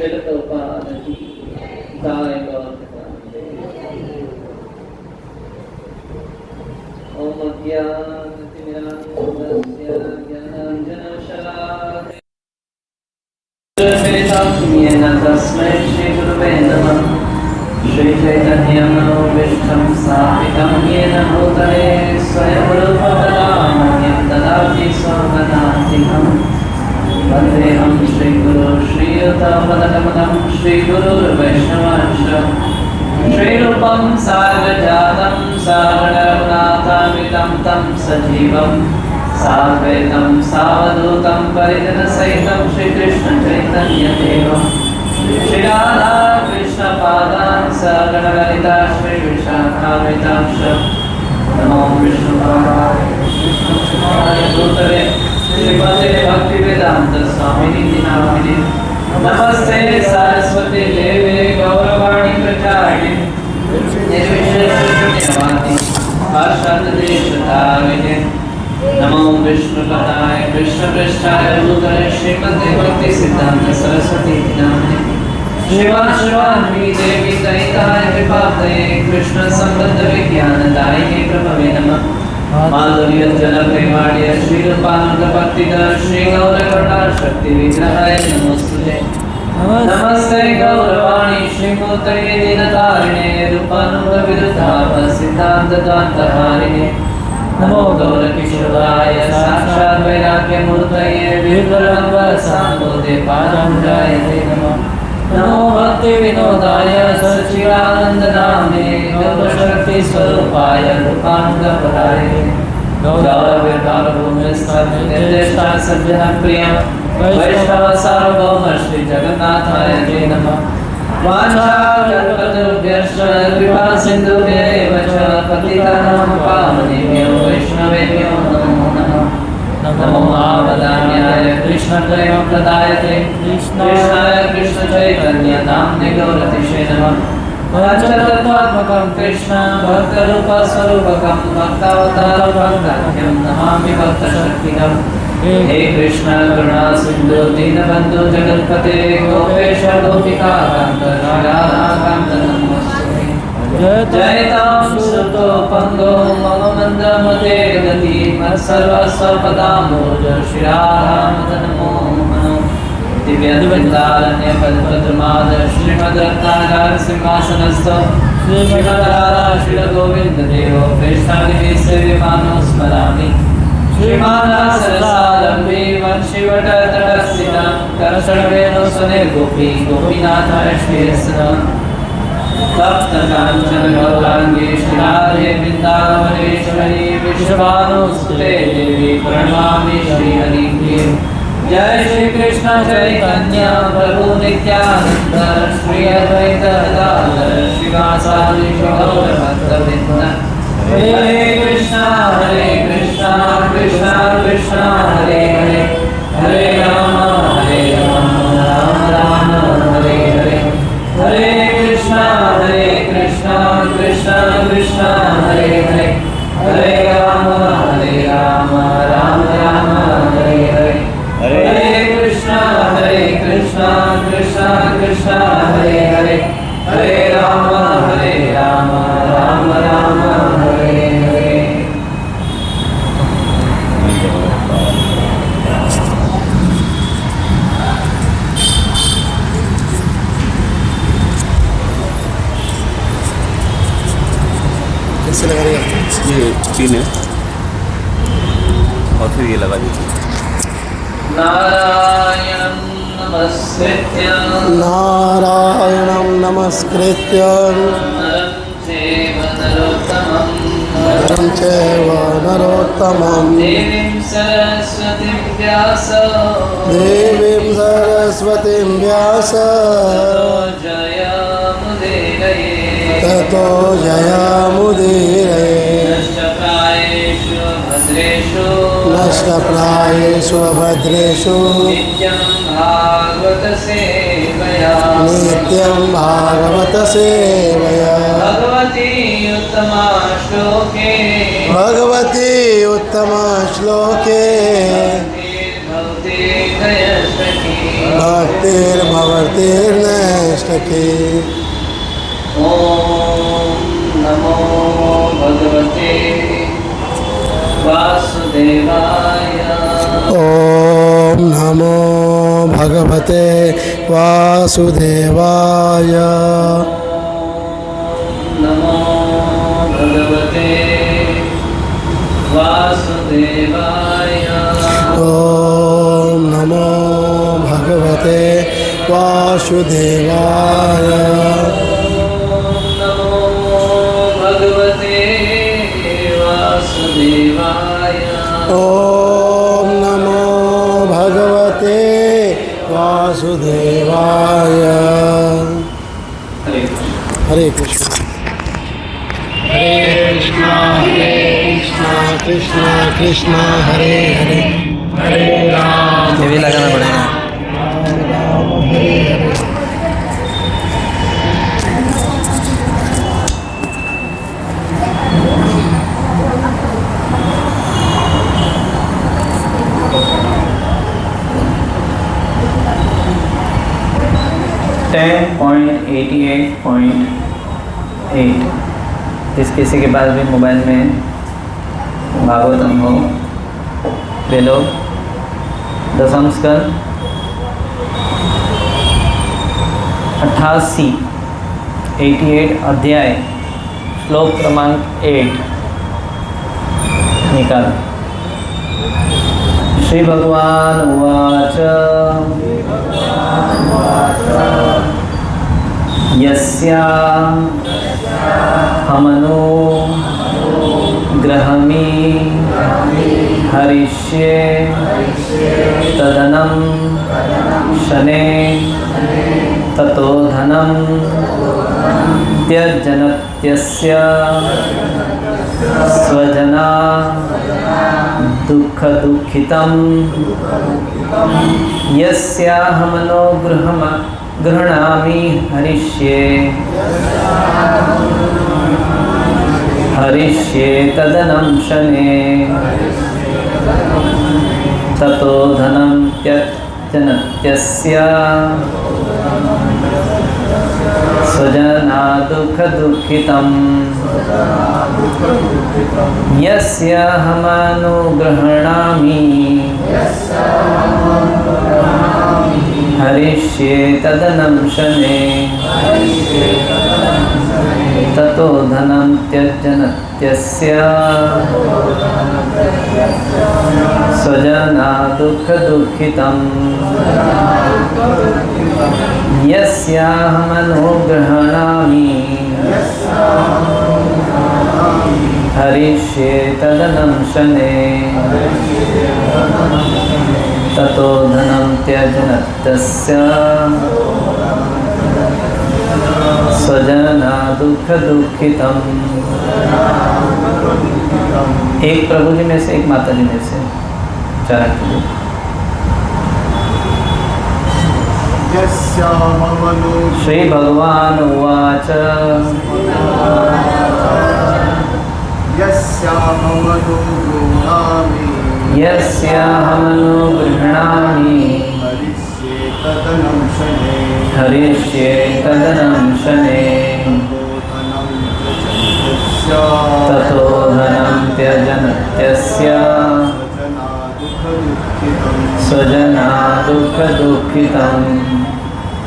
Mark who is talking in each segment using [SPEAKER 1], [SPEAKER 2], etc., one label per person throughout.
[SPEAKER 1] श्रीलतोपादि दाय ओम अज्ञानतिमिरान्धस्य ज्ञानाञ्जनशलाकया तस्मै श्रीगुरुवे नमः। श्रीचैतन्यमनोभीष्टं स्थापितं येन भूतले स्वयं रूपकदा मह्यं ददाति स्वपदान्तिकम्। वन्देऽहं श्रीगुरो श्रीयुतपदकमलं श्रीगुरुर्वैष्णवांश श्रीरूपं साग्रजातं सागरगुणातान्वितं तं सजीवं साद्वैतं सावधूतं परिजनसहितं श्रीकृष्णचैतन्यदेवं श्रीराधा कृष्णपादान् सगणललिता श्रीविशाखान्वितांश। नमो विष्णुपादाय कृष्णचन्द्राय भूतले श्रीमते भक्तिवेदान्त स्वामिनि नामिने। नमस्ते सरस्वती देवे गौरवाणी प्रचारिणे निर्विशेषशून्यवादी भाषादेशतारिणे। नमो विष्णुपदाय कृष्णपृष्ठाय भूतले श्रीमते भक्तिसिद्धान्त सरस्वती नामिने। शिवाश्रवान्वी देवी दयिताय कृपाब्धये कृष्ण संबंध विज्ञानदायिने प्रभवे नमः। माधुर्य जन प्रेमाढ्य श्रीरूपानंद भक्तिद श्री गौर करुणा शक्ति विग्रहाय नमोस्तुते। नमस्ते गौरवाणी श्रीमूर्तये दीनतारिणे रूपानंद विरुद्धाभ सिद्धांत द्वैतहारिणे। नमो गौर किशोराय साक्षात् वैराग्य मूर्तये विग्रहंग सांबोधे पारंजाय नमः। नमो भक्ति विनोदाय सच्चिदानंद नामे गौर शक्ति स्वरूपाय रूपांग परायणे। गौरविर्भाव भूमिस्थल निर्देष्टा सज्जन प्रिय वैष्णव सार्वभौम श्री जगन्नाथाय नमः। वाञ्छाकल्पतरुभ्यश्च कृपा सिन्धुभ्येव च पतितानां पावनेभ्यो वैष्णवेभ्यो नमो नमः। नमो महावदान्याय कृष्णप्रेमप्रदायते कृष्णाय कृष्णचैतन्य नाम्ने गौरतिषे नमः। पंचतत्त्वात्मकं कृष्ण भक्तरूपस्वरूपकं भक्तावतारभक्ताख्यं नमामि भक्तशक्तिकम्। हे कृष्ण करुणा सिन्धु दीनबन्धु जगत्पते गोपेश गोपिकाकान्त राधाकान्त नमोस्तुते। जयतां सुतो पंगो मम मन्दमते गति मत्सर्वस्वपदाम्बोज श्रीराधामदन नमो। दिव्यद्वैतारण्य पद्मद्रमाद श्रीमद्रत्नागार सिंहासनस्थो श्रीमद्राधा श्रीगोविन्ददेवो प्रेष्ठादिभिः सेव्यमानो स्मरामि। श्रीमानसरसारम्भे वंशीवटतटस्थितं करसर्वेणुसुनिर्गोपी गोपीनाथाय श्रीयस्सनः। तप्तकाञ्चन गौराङ्गे श्रीराधे वृन्दावनेश्वरी वृषभानुसुते देवी प्रणमामि श्रीहरिप्रिये। जय श्री कृष्ण चैतन्य प्रभु नित्यानंद श्री अद्वैत गदाधर श्रीवासादि गौर भक्तवृंद। हरे कृष्णा कृष्ण कृष्ण हरे हरे हरे राम राम राम हरे हरे। हरे कृष्णा कृष्ण कृष्ण हरे हरे हरे राम राम राम हरे हरे। हरे कृष्णा कृष्ण कृष्ण हरे हरे हरे राम राम राम हरे हरे।
[SPEAKER 2] कैसे लगा रही है?
[SPEAKER 3] ये 3 है और फिर ये लगा दीजिए।
[SPEAKER 1] नारायणं नमस्कृत्य
[SPEAKER 2] नारायणं नमस्कृत्य नरं चैव नरोत्तमं
[SPEAKER 1] देवीं सरस्वतीं व्यास
[SPEAKER 2] ततो जयामुदीरये नष्टप्रायेषु भद्रेषु
[SPEAKER 1] नित्यं भागवत सेवया भगवती उत्तमा श्लोके
[SPEAKER 2] भक्तिर्भवति भक्तिर्भवतीर्नष्टके
[SPEAKER 1] ॐ नमो भगवते वासुदेवाय।
[SPEAKER 2] ॐ नमो भगवते वासुदेवाय।
[SPEAKER 1] नमो भगवते वासुदेवाय।
[SPEAKER 2] ॐ नमो भगवते वासुदेवाय।
[SPEAKER 1] नमो भगवते वासुदेवाय।
[SPEAKER 2] ॐ नमो भगवते वासुदेवाय।
[SPEAKER 1] हरे
[SPEAKER 2] हरे कृष्ण कृष्ण कृष्ण हरे हरे हरे राम
[SPEAKER 4] ये भी लगाना पड़ेगा।
[SPEAKER 2] राम हरे हरे।
[SPEAKER 4] 10.88.8 जिस किसी के पास भी मोबाइल में भागवतम हो वे लोग दशम स्कंद 88 अध्याय श्लोक क्रमांक 8 निकाल। श्री भगवान उवाच यस्या हमनो ग्रहमी हरिष्ये तदनं शने ततो धनं त्यजनत्यस्य स्वजना दुःखदुःखितं यस्याहमनो गृह्णामि हरिष्ये तदनं शने ततो धनं त्यजनत्यस्य स्वजना दुःखदुःखितं यस्याहमनुगृह्णामि हरिष्ये तदनं शने ततो धनं त्यजनत्यस्य स्वजना दुःखदुःखितं यस्याहमनुगृह्णामि हरिष्ये तदनं शने ततो धनं त्यजनत्यस्य स्वजना दुःखदुःखितं। एक प्रभु जी में से एक माता जी में से उच्चारण कीजिए। श्री भगवान उवाच यस्याहमनुगृह्णामि हरिष्ये तदनं शने ततो धनं त्यजनत्यस्य स्वजना दुःखदुःखितं।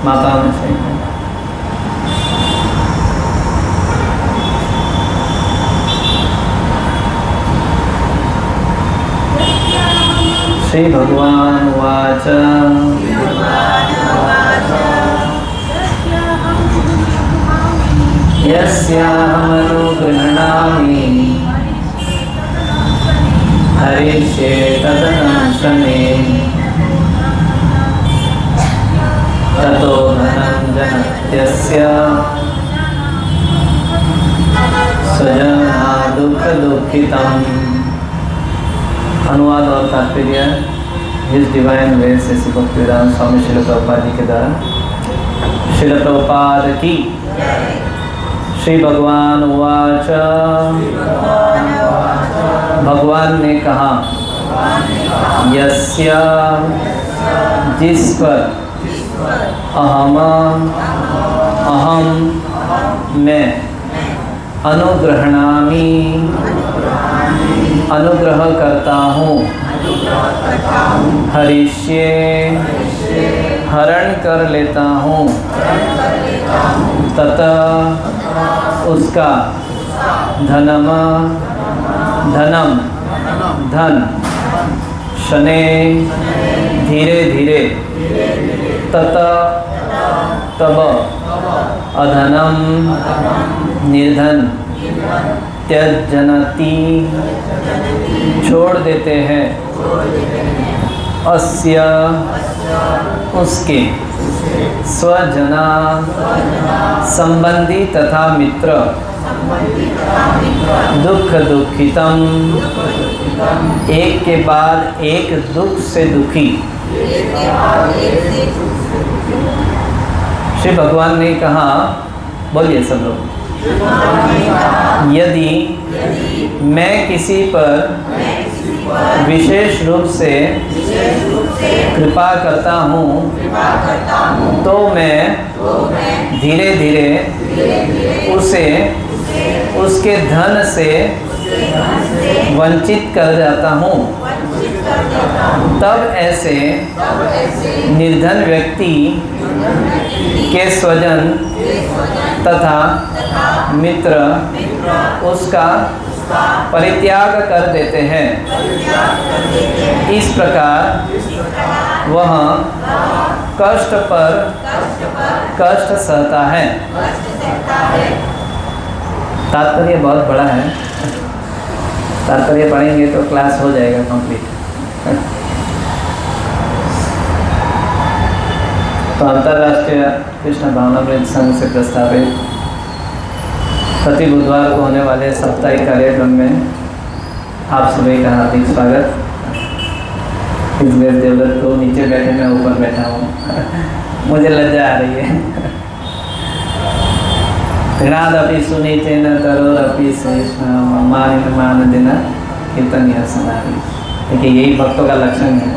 [SPEAKER 4] माता में से श्री भगवान उवाच यस्याहमनुगृह्णामि हरिष्ये तदनं शने ततो धनं जनत्यस्य स्वजना दुःखदुःखितं। अनुवाद और तात्पर्य हिज डिवाइन वेद से श्री भक्तिवेदांत स्वामी श्रील प्रभुपाद जी के द्वारा। श्रील प्रभुपाद की। श्री भगवान उवाच भगवान ने कहा यस्या जिस पर अहम अहम मैं अनुग्रहणामि अनुग्रह करता हूँ हरिष्ये हरण कर लेता हूँ ततः उसका धनम धनम धन शने धीरे धीरे ततः तब अधनम निर्धन त्यजनति छोड़ देते हैं अस्य उसके स्वजना संबंधी तथा मित्र दुख दुखितम एक के बाद एक दुख से दुखी। श्री भगवान ने कहा, बोलिए सब लोग, यदि मैं किसी पर विशेष रूप से कृपा करता हूँ तो मैं धीरे धीरे उसे उसके धन से वंचित कर जाता हूँ। तब ऐसे निर्धन व्यक्ति के स्वजन तथा मित्र उसका परित्याग कर देते हैं। इस प्रकार वह कष्ट पर कष्ट सहता है। तात्पर्य बहुत बड़ा है, तात्पर्य पढ़ेंगे तो क्लास हो जाएगा कंप्लीट। तो अंतर्राष्ट्रीय कृष्ण भावनामृत संघ से प्रस्तावित प्रति बुधवार को होने वाले साप्ताहिक कार्यक्रम में आप सभी का हार्दिक स्वागत। इस देव देवदत्त को नीचे बैठे, मैं ऊपर बैठा हूँ, मुझे लज्जा आ रही है। गृणादपि सुनीतेन तरोरपि सहिष्णुः मान देना कीर्तनीय समाधि। देखिए यही भक्तों का लक्षण है।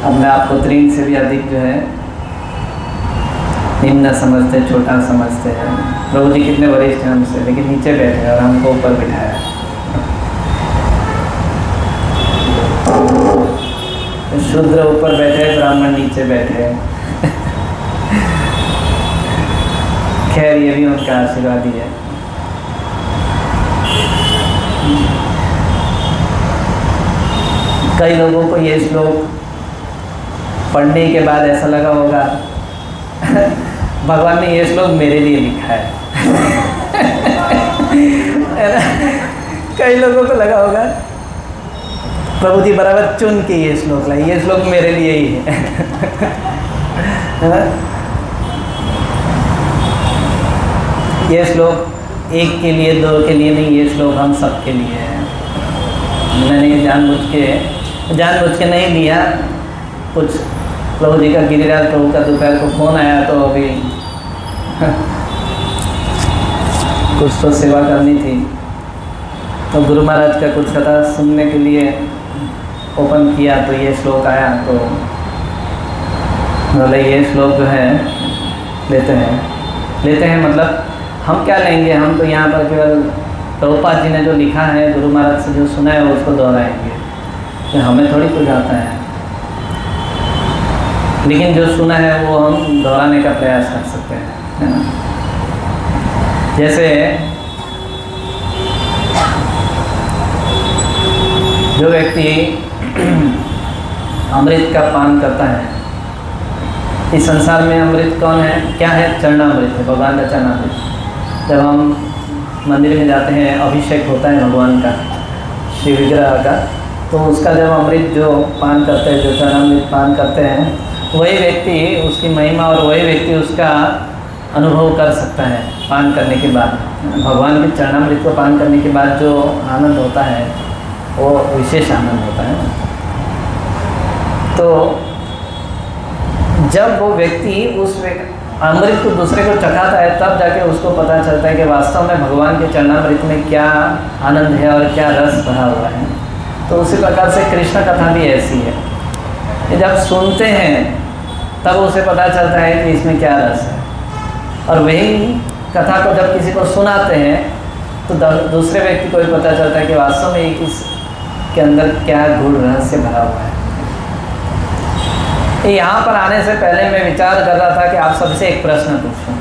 [SPEAKER 4] अपने आप को त्रीन से भी अधिक जो है निम्न समझते, छोटा समझते हैं। प्रभु जी कितने वरिष्ठ हैं हमसे, लेकिन नीचे बैठे और हमको ऊपर बिठाया। शूद्र ऊपर बैठे, ब्राह्मण नीचे बैठे। खैर ये भी उनका आशीर्वाद ही है। कई लोगों को ये श्लोक पढ़ने के बाद ऐसा लगा होगा भगवान ने ये श्लोक मेरे लिए लिखा है। कई लोगों को लगा होगा प्रभु जी बराबर चुन के ये श्लोक लाए, ये श्लोक मेरे लिए ही है। ये श्लोक एक के लिए, दो के लिए नहीं, ये श्लोक हम सब के लिए है। मैंने जानबूझ के नहीं दिया। कुछ प्रभु जी का, गिरिराज प्रभु का दोपहर को फोन आया तो अभी कुछ तो सेवा करनी थी, तो गुरु महाराज का कुछ कथा सुनने के लिए ओपन किया तो ये श्लोक आया। तो बोले ये श्लोक जो है लेते हैं मतलब हम क्या लेंगे, हम तो यहाँ पर केवल प्रभुपाद जी ने जो लिखा है, गुरु महाराज से जो सुना है उसको दोहराएंगे, तो हमें थोड़ी कुछ आता है। लेकिन जो सुना है वो हम दोहराने का प्रयास कर सकते हैं, है ना। जैसे जो व्यक्ति अमृत का पान करता है, इस संसार में अमृत कौन है, क्या है, चरणामृत है, भगवान का चरणामृत। जब हम मंदिर में जाते हैं, अभिषेक होता है भगवान का, शिव विग्रह का, तो उसका जब अमृत जो पान करते हैं, जो चरणामृत पान करते हैं, वही व्यक्ति उसकी महिमा और वही व्यक्ति उसका अनुभव कर सकता है पान करने के बाद। भगवान के चरणामृत को पान करने के बाद जो आनंद होता है वो विशेष आनंद होता है। तो जब वो व्यक्ति उस अमृत को दूसरे को चखाता है, तब जाके उसको पता चलता है कि वास्तव में भगवान के चरणामृत में क्या आनंद है और क्या रस भरा हुआ है। तो उसी प्रकार से कृष्ण कथा भी ऐसी है कि जब सुनते हैं तब उसे पता चलता है कि इसमें क्या रस है। और वही कथा को जब किसी को सुनाते हैं तो दूसरे व्यक्ति को भी पता चलता है कि वास्तव में इसके अंदर क्या गूढ़ रहस्य भरा हुआ है। यहाँ पर आने से पहले मैं विचार कर रहा था कि आप सबसे एक प्रश्न पूछूं।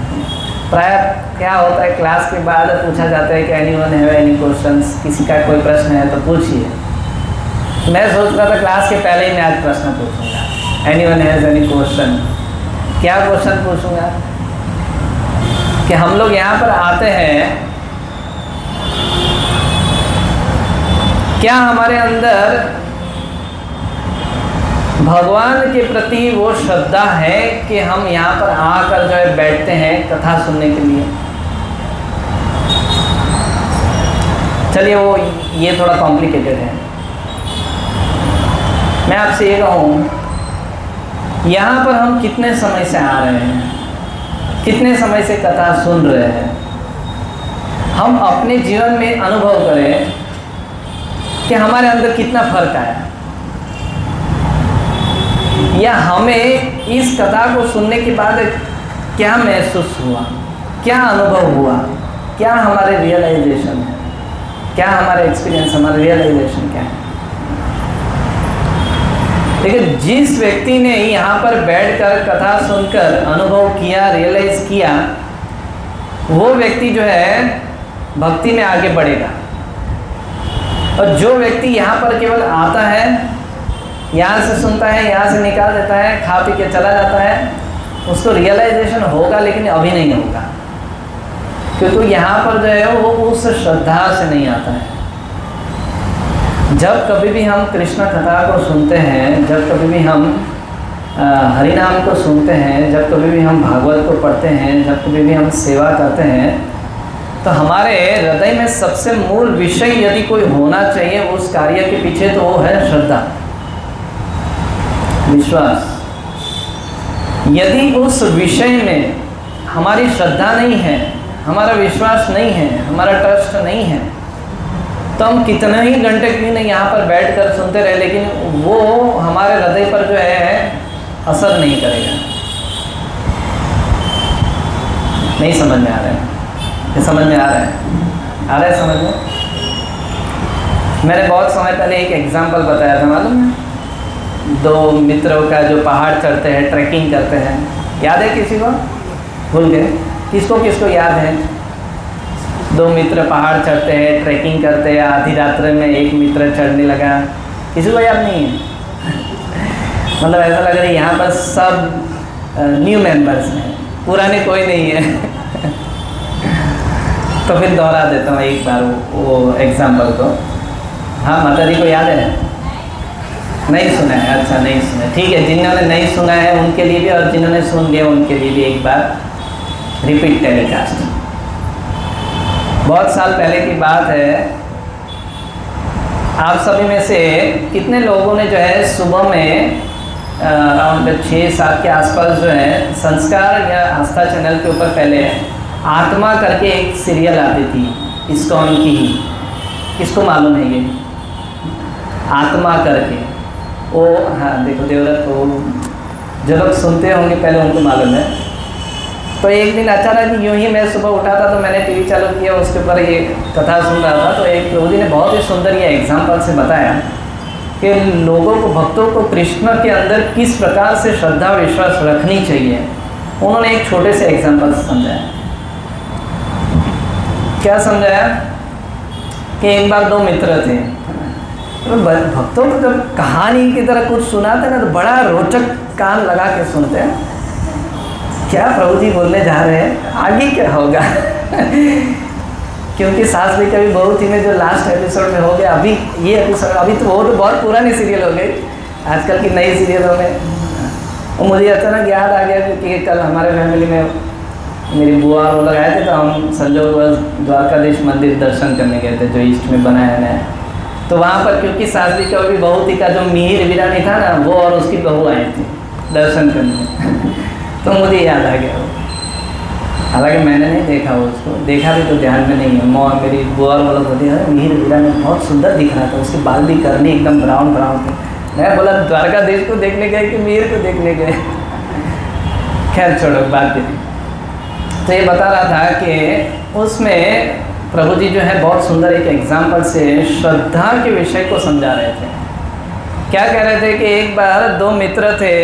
[SPEAKER 4] प्राय क्या होता है, क्लास के बाद पूछा जाता है कि एनीवन हैव एनी क्वेश्चंस, किसी का कोई प्रश्न है तो पूछिए। मैं सोच रहा था क्लास के पहले ही मैं आज प्रश्न पूछूंगा, एनीवन हैज एनी क्वेश्चन। क्या क्वेश्चन पूछूंगा कि हम लोग यहाँ पर आते हैं, क्या हमारे अंदर भगवान के प्रति वो श्रद्धा है कि हम यहाँ पर आकर जो है बैठते हैं कथा सुनने के लिए। चलिए वो ये थोड़ा कॉम्प्लिकेटेड है। मैं आपसे ये कहूँ, यहाँ पर हम कितने समय से आ रहे हैं, कितने समय से कथा सुन रहे हैं, हम अपने जीवन में अनुभव करें कि हमारे अंदर कितना फर्क आया, या हमें इस कथा को सुनने के बाद क्या महसूस हुआ, क्या अनुभव हुआ, क्या हमारे रियलाइजेशन है, क्या हमारे एक्सपीरियंस, हमारा रियलाइजेशन क्या है। लेकिन जिस व्यक्ति ने यहाँ पर बैठकर कथा सुनकर अनुभव किया, रियलाइज किया, वो व्यक्ति जो है भक्ति में आगे बढ़ेगा। और जो व्यक्ति यहाँ पर केवल आता है, यहाँ से सुनता है, यहाँ से निकाल देता है, खा पी के चला जाता है, उसको रियलाइजेशन होगा लेकिन अभी नहीं होगा, क्योंकि यहाँ पर जो है वो उस श्रद्धा से नहीं आता है। जब कभी भी हम कृष्ण कथा को सुनते हैं, जब कभी भी हम हरि नाम को सुनते हैं, जब कभी भी हम भागवत को पढ़ते हैं, जब कभी भी हम सेवा करते हैं, तो हमारे हृदय में सबसे मूल विषय यदि कोई होना चाहिए उस कार्य के पीछे, तो वो है श्रद्धा, विश्वास। यदि उस विषय में हमारी श्रद्धा नहीं है, हमारा विश्वास नहीं है, हमारा ट्रस्ट नहीं है, तो हम कितना ही घंटे क्यों नहीं यहाँ पर बैठकर सुनते रहे, लेकिन वो हमारे हृदय पर जो है असर नहीं करेगा। नहीं समझ में आ रहा है? ये समझ में आ रहा है? आ रहा है समझ में? मैंने बहुत समय पहले एक एग्जाम्पल बताया था, मालूम है? दो मित्रों का जो पहाड़ चढ़ते हैं, ट्रैकिंग करते हैं, याद है किसी को? भूल गए? किसको किसको याद है? दो मित्र पहाड़ चढ़ते हैं, ट्रैकिंग करते हैं, आधी रात्र में एक मित्र चढ़ने लगा, किसी को याद नहीं है? मतलब ऐसा लग रहा है यहाँ पर सब न्यू मेंबर्स हैं, पुराने कोई नहीं है। तो फिर दोहरा देता हूँ एक बार वो एग्जाम्पल को। हाँ, माता जी को याद है? नहीं सुना है? अच्छा, नहीं सुना, ठीक है। जिन्होंने नहीं सुना है उनके लिए भी, और जिन्होंने सुन लिया उनके लिए भी एक बार रिपीट टेलीकास्ट। बहुत साल पहले की बात है। आप सभी में से कितने लोगों ने जो है सुबह में अराउंड 6-7 के आसपास जो है संस्कार या आस्था चैनल के ऊपर पहले आत्मा करके एक सीरियल आती थी, इस्कॉन की ही, किसको मालूम है ये? आत्मा करके वो, हाँ देखो देवरत को जो लोग सुनते होंगे पहले उनको मालूम है। तो एक दिन अचानक यूँ ही मैं सुबह उठा था तो मैंने टीवी चालू किया, उसके ऊपर ये कथा सुन रहा था। तो एक प्रभु जी ने बहुत ही सुंदर ये एग्जाम्पल से बताया कि लोगों को, भक्तों को कृष्ण के अंदर किस प्रकार से श्रद्धा विश्वास रखनी चाहिए। उन्होंने एक छोटे से एग्जाम्पल से समझाया। क्या समझाया कि एक बार दो मित्र थे, तो भक्तों को जब कहानी की तरह कुछ सुनाते ना तो बड़ा रोचक कान लगा के सुनते हैं। क्या प्रभु जी बोलने जा रहे हैं, आगे क्या होगा? क्योंकि सास भी कभी बहू थी में जो लास्ट एपिसोड में हो गया, अभी ये एपिसोड, अभी तो वो तो बहुत पुरानी सीरियल हो गई आजकल की नई सीरियलों में। और मुझे अचानक याद आ गया क्योंकि कल हमारे फैमिली में मेरी बुआ वो लोग आए थे, तो हम संजोग द्वारकाधीश मंदिर दर्शन करने गए थे जो ईस्ट में बनाया है नया। तो वहाँ पर क्योंकि सास भी का भी बहू थी का जो मिहिर वीरानी था ना, वो और उसकी बहू आई थी दर्शन करने। तो मुझे याद आ गया वो, हालांकि मैंने नहीं देखा उसको, देखा भी तो ध्यान में नहीं है। मेरी बुआ वो लोग होती है, मिहिर वीरानी बहुत सुंदर दिख रहा था, उसके बाल भी करनी एकदम ब्राउन ब्राउन थे। मैं बोला द्वारकाधीश को देखने गए कि मिहिर को देखने गए? खैर छोड़ो बात भी। तो ये बता रहा था कि उसमें प्रभु जी जो है बहुत सुंदर एक एग्जाम्पल से श्रद्धा के विषय को समझा रहे थे। क्या कह रहे थे कि एक बार दो मित्र थे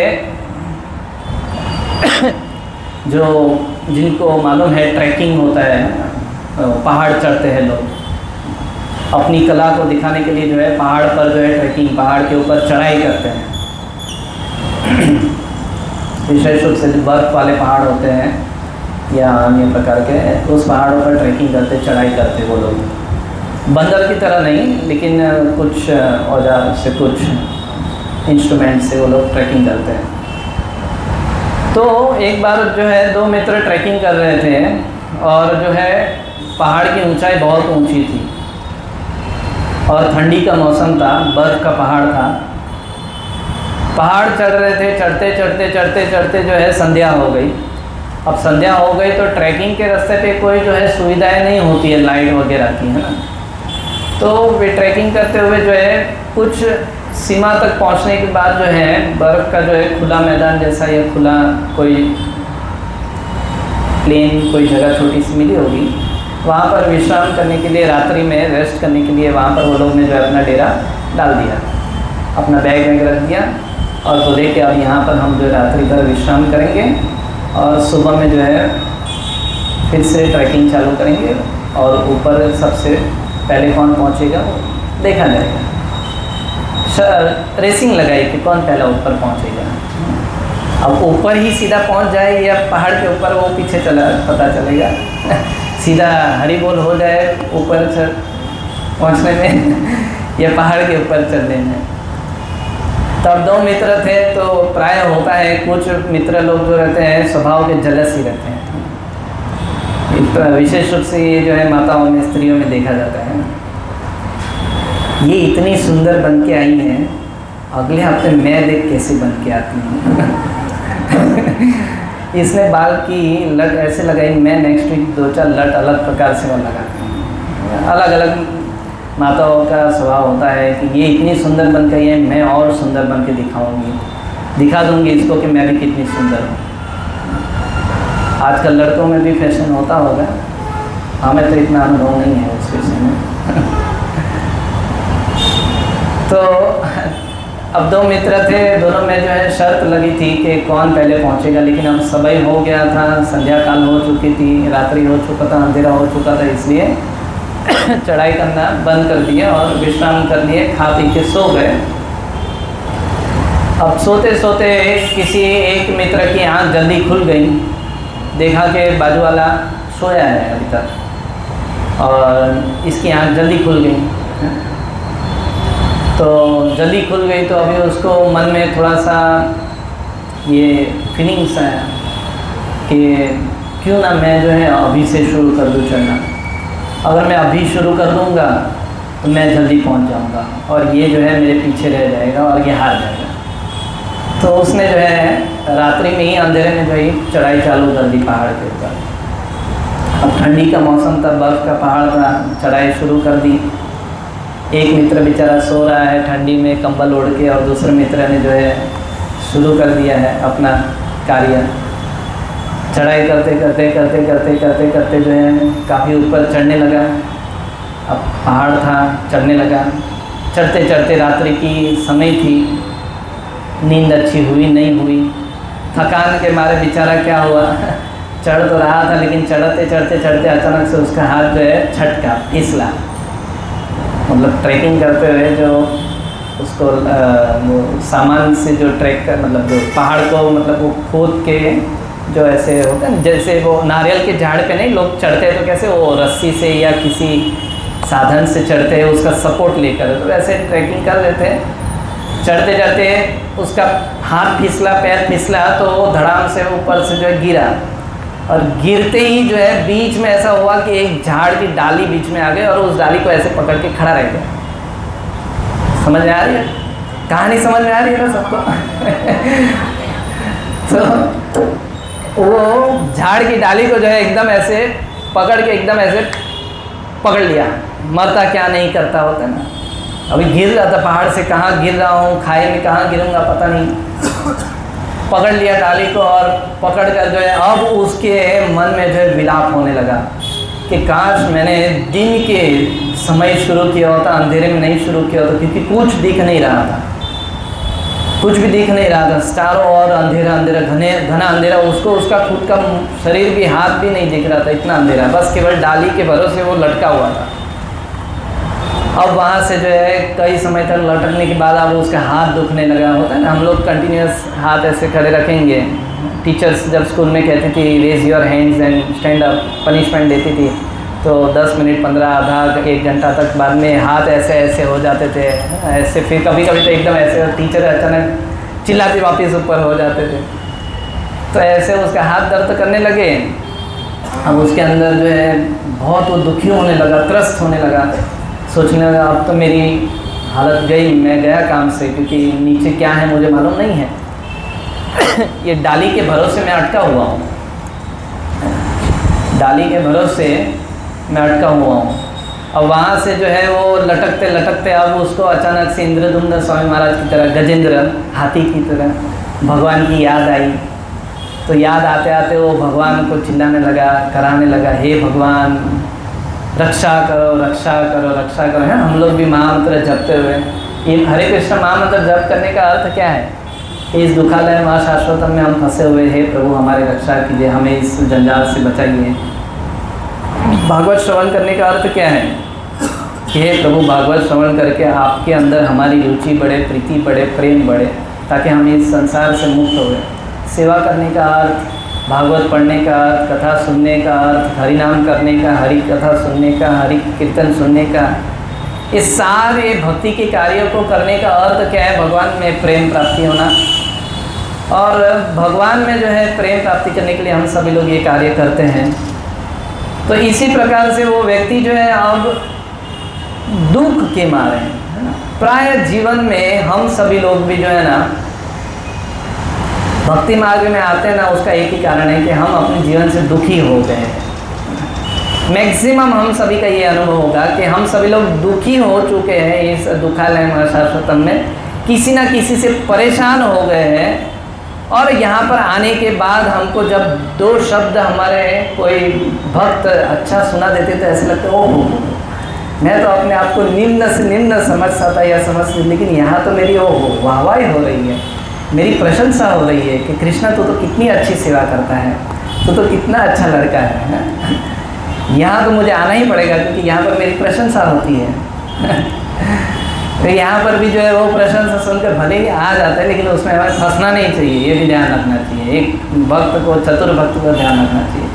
[SPEAKER 4] जो जिनको मालूम है ट्रैकिंग होता है, पहाड़ चढ़ते हैं लोग, अपनी कला को दिखाने के लिए जो है पहाड़ पर जो है ट्रैकिंग, पहाड़ के ऊपर चढ़ाई करते हैं। विशेष रूप से बर्फ वाले पहाड़ होते हैं या अन्य प्रकार के, उस पहाड़ों पर ट्रैकिंग करते, चढ़ाई करते वो लोग। बंदर की तरह नहीं, लेकिन कुछ औजार से, कुछ इंस्ट्रूमेंट से वो लोग ट्रैकिंग करते हैं। तो एक बार जो है दो मित्र ट्रैकिंग कर रहे थे और जो है पहाड़ की ऊंचाई बहुत ऊंची थी और ठंडी का मौसम था, बर्फ़ का पहाड़ था। पहाड़ चढ़ रहे थे, चढ़ते चढ़ते चढ़ते चढ़ते जो है संध्या हो गई। अब संध्या हो गई तो ट्रैकिंग के रास्ते पे कोई जो है सुविधाएं नहीं होती है लाइट वगैरह की, है ना। तो वे ट्रैकिंग करते हुए जो है कुछ सीमा तक पहुंचने के बाद जो है बर्फ़ का जो है खुला मैदान जैसा या खुला कोई प्लेन कोई जगह छोटी सी मिली होगी, वहाँ पर विश्राम करने के लिए, रात्रि में रेस्ट करने के लिए वहाँ पर वो लोग ने जो है अपना डेरा डाल दिया, अपना बैग वैग रख दिया और बोले कि अब यहाँ पर हम जो रात्रि भर विश्राम करेंगे और सुबह में जो है फिर से ट्रैकिंग चालू करेंगे और ऊपर सबसे पहले कौन पहुँचेगा वो देखा जाएगा। रेसिंग लगाई कि कौन पहला ऊपर पहुँचेगा। अब ऊपर ही सीधा पहुँच जाए या पहाड़ के ऊपर वो पीछे चला, पता चलेगा। सीधा हरी बोल हो जाए ऊपर पहुँचने में या पहाड़ के ऊपर चढ़ने में। तब दो मित्र थे, तो प्राय होता है कुछ मित्र लोग जो रहते हैं स्वभाव के जलसी रहते हैं। विशेष रूप से ये जो है माताओं में, स्त्रियों में देखा जाता है। ये इतनी सुंदर बन के आई हैं, अगले हफ्ते मैं देख कैसे बन के आती हूँ। इसने बाल की लट ऐसे लगाई, मैं नेक्स्ट वीक 2-4 लट अलग प्रकार से मैं लगाती हूँ। अलग अलग माताओं का स्वभाव होता है कि ये इतनी सुंदर बन के आई है, मैं और सुंदर बन के दिखा दूँगी इसको कि मैं भी कितनी सुंदर हूँ। आजकल लड़कों में भी फैशन होता होगा, हमें तो इतना अनुभव नहीं है उस विषय में। तो अब दो मित्र थे, दोनों में जो है शर्त लगी थी कि कौन पहले पहुंचेगा, लेकिन अब समय हो गया था, संध्या काल हो चुकी थी, रात्रि हो चुका था, अंधेरा हो चुका था, इसलिए चढ़ाई करना बंद कर दिया और विश्राम कर लिए, खा पी के सो गए। अब सोते सोते किसी एक मित्र की आँख जल्दी खुल गई, देखा कि बाजू वाला सोया है अभी तक और इसकी आँख जल्दी खुल गई। तो जल्दी खुल गई तो अभी उसको मन में थोड़ा सा ये फीलिंग्स आया कि क्यों ना मैं जो है अभी से शुरू कर दूँ चढ़ना। अगर मैं अभी शुरू कर दूँगा तो मैं जल्दी पहुँच जाऊँगा और ये जो है मेरे पीछे रह जाएगा और ये हार जाएगा। तो उसने जो है रात्रि में ही, अंधेरे में जो है चढ़ाई चालू कर दी पहाड़ के ऊपर। अब ठंडी का मौसम था, बर्फ़ का पहाड़ था, चढ़ाई शुरू कर दी। एक मित्र बेचारा सो रहा है ठंडी में कंबल ओढ़ के और दूसरे मित्र ने जो है शुरू कर दिया है अपना कार्य। चढ़ाई करते करते करते करते करते करते जो है काफ़ी ऊपर चढ़ने लगा। अब पहाड़ था, चढ़ने लगा। चढ़ते चढ़ते रात्रि की समय थी, नींद अच्छी हुई नहीं हुई, थकान के मारे बेचारा क्या हुआ चढ़ तो रहा था, लेकिन चढ़ते चढ़ते चढ़ते अचानक से उसका हाथ जो है छटका, फिसला। मतलब ट्रैकिंग करते हुए जो उसको वो सामान से जो ट्रैक कर, मतलब जो पहाड़ को मतलब वो खोद के जो ऐसे होता है, जैसे वो नारियल के झाड़ पे नहीं लोग चढ़ते हैं तो कैसे वो रस्सी से या किसी साधन से चढ़ते हैं उसका सपोर्ट लेकर, तो वैसे ट्रैकिंग कर लेते हैं। चढ़ते चढ़ते उसका हाथ फिसला, पैर फिसला, तो वो धड़ाम से ऊपर से जो है गिरा और गिरते ही जो है बीच में ऐसा हुआ कि एक झाड़ की डाली बीच में आ गई और उस डाली को ऐसे पकड़ के खड़ा रह गया। समझ में आ रही है कहानी? समझ में आ रही है ना सबको? तो वो झाड़ की डाली को जो है एकदम ऐसे पकड़ के एकदम ऐसे पकड़ लिया। मरता क्या नहीं करता होता ना। अभी गिर रहा था पहाड़ से, कहाँ गिर रहा हूँ, खाई में कहाँ गिरूँगा पता नहीं। पकड़ लिया डाली को और पकड़ कर जो है अब उसके मन में जो है विलाप होने लगा कि काश मैंने दिन के समय शुरू किया होता, अंधेरे में नहीं शुरू किया होता, क्योंकि कुछ दिख नहीं रहा था, कुछ भी दिख नहीं रहा था, चारों ओर अंधेरा अंधेरा, घना अंधेरा, उसको उसका खुद का शरीर भी, हाथ भी नहीं दिख रहा था, इतना अंधेरा, बस केवल डाली के भरोसे वो लटका हुआ था। अब वहाँ से जो है कई समय तक लटकने के बाद अब उसका हाथ दुखने लगा। होता है ना, हम लोग कंटिन्यूस हाथ ऐसे खड़े रखेंगे, टीचर्स जब स्कूल में कहती थी raise your hands and stand up, punishment देती थी, तो 10 मिनट 15 आधा 1 घंटा तक बाद में हाथ ऐसे ऐसे हो जाते थे ऐसे, फिर कभी कभी तो एकदम ऐसे, टीचर अचानक चिल्लाते वापस ऊपर हो जाते थे। तो ऐसे उसका हाथ दर्द करने लगे। अब उसके अंदर जो है बहुत वो दुखी होने लगा, त्रस्त होने लगा, सोचने लगा अब तो मेरी हालत गई, मैं गया काम से, क्योंकि नीचे क्या है मुझे मालूम नहीं है। ये डाली के भरोसे मैं अटका हुआ हूँ, डाली के भरोसे मैं अटका हुआ हूँ। अब वहाँ से जो है वो लटकते लटकते अब उसको अचानक से इंद्रदुम्न स्वामी महाराज की तरह, गजेंद्र हाथी की तरह भगवान की याद आई। तो याद आते आते वो भगवान को चिल्लाने लगा, कराने लगा, हे भगवान रक्षा करो रक्षा करो रक्षा करो। है हम लोग भी महामंत्र जपते हुए, ये हरे कृष्ण महामंत्र जप करने का अर्थ क्या है कि इस दुखालय महाशाश्वतम में हम फंसे हुए, हे प्रभु हमारी रक्षा कीजिए, हमें इस जंजाल से बचाइए। भागवत श्रवण करने का अर्थ क्या है कि हे प्रभु भागवत श्रवण करके आपके अंदर हमारी रुचि बढ़े, प्रीति बढ़े, प्रेम बढ़े, ताकि हम इस संसार से मुक्त हो गए। सेवा करने का अर्थ, भागवत पढ़ने का अर्थ, कथा सुनने का अर्थ, हरि नाम करने का, हरि कथा सुनने का, हरि कीर्तन सुनने का, इस सारे भक्ति के कार्यों को करने का अर्थ क्या है? भगवान में प्रेम प्राप्ति होना। और भगवान में जो है प्रेम प्राप्ति करने के लिए हम सभी लोग ये कार्य करते हैं। तो इसी प्रकार से वो व्यक्ति जो है अब दुख के मारे हैं, है ना। प्राय जीवन में हम सभी लोग भी जो है ना भक्ति मार्ग में आते हैं ना, उसका एक ही कारण है कि हम अपने जीवन से दुखी हो गए हैं। मैक्सिमम हम सभी का ये अनुभव होगा कि हम सभी लोग दुखी हो चुके हैं इस दुखालय महाशाश्वतम में, किसी ना किसी से परेशान हो गए हैं। और यहाँ पर आने के बाद हमको जब 2 शब्द हमारे कोई भक्त अच्छा सुना देते तो ऐसे लगता है ओह, मैं तो अपने आप को निम्न से निम्न समझता था या समझती, लेकिन यहाँ तो मेरी ओह वाहवाही हो रही है, मेरी प्रशंसा हो रही है कि कृष्णा तू तो कितनी अच्छी सेवा करता है, तू तो कितना अच्छा लड़का है। यहाँ तो मुझे आना ही पड़ेगा क्योंकि यहाँ पर मेरी प्रशंसा होती है। तो यहाँ पर भी जो है वो प्रशंसा सुनकर भले ही आ जाता है, लेकिन उसमें हमें फंसना नहीं चाहिए, ये भी ध्यान रखना चाहिए। एक भक्त को, चतुर भक्त को ध्यान रखना चाहिए।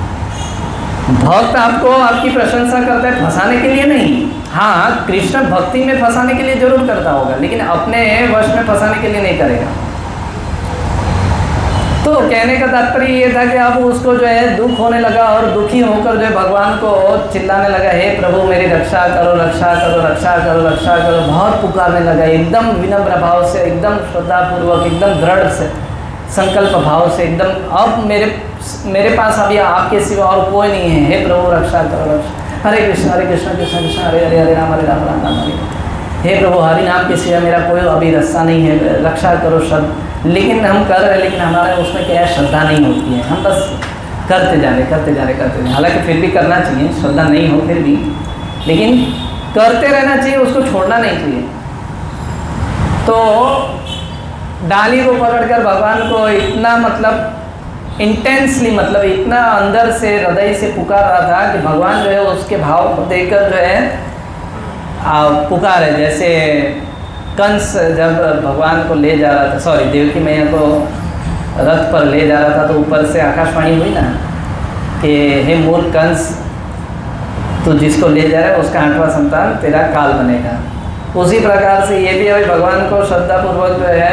[SPEAKER 4] भक्त आपको आपकी प्रशंसा करता है फंसाने के लिए नहीं। हाँ, कृष्ण भक्ति में फंसाने के लिए जरूर करता होगा, लेकिन अपने वश में फंसाने के लिए नहीं करेगा। तो कहने का तात्पर्य ये था कि अब उसको जो है दुख होने लगा और दुखी होकर जो है भगवान को चिल्लाने लगा, हे प्रभु मेरी रक्षा करो रक्षा करो रक्षा करो रक्षा करो। बहुत पुकारने लगा, एकदम विनम्र भाव से, एकदम श्रद्धापूर्वक, एकदम दृढ़ से संकल्प भाव से, एकदम अब मेरे पास अभी आपके सिवा और कोई नहीं है, हे प्रभु रक्षा करो रक्षा। हरे कृष्ण कृष्ण कृष्ण हरे हरे, हरे राम राम राम हरे। हे प्रभु हरि नाम के सिवा मेरा कोई अभी रास्ता नहीं है, रक्षा करो सब। लेकिन हम कर रहे हैं, लेकिन हमारे उसमें क्या है, श्रद्धा नहीं होती है। हम बस करते जा रहे। हालांकि फिर भी करना चाहिए, श्रद्धा नहीं हो फिर भी, लेकिन करते रहना चाहिए, उसको छोड़ना नहीं चाहिए। तो डाली को पकड़कर भगवान को इतना मतलब इंटेंसली, मतलब इतना अंदर से हृदय से पुकार रहा था कि भगवान जो है उसके भाव को देखकर जो है पुकारे। जैसे कंस जब भगवान को ले जा रहा था, सॉरी देवकी मैया को रथ पर ले जा रहा था, तो ऊपर से आकाशवाणी हुई ना कि हे मूर्ख कंस, तू जिसको ले जा रहा है उसका 8वां संतान तेरा काल बनेगा। उसी प्रकार से ये भी अभी भगवान को श्रद्धापूर्वक जो है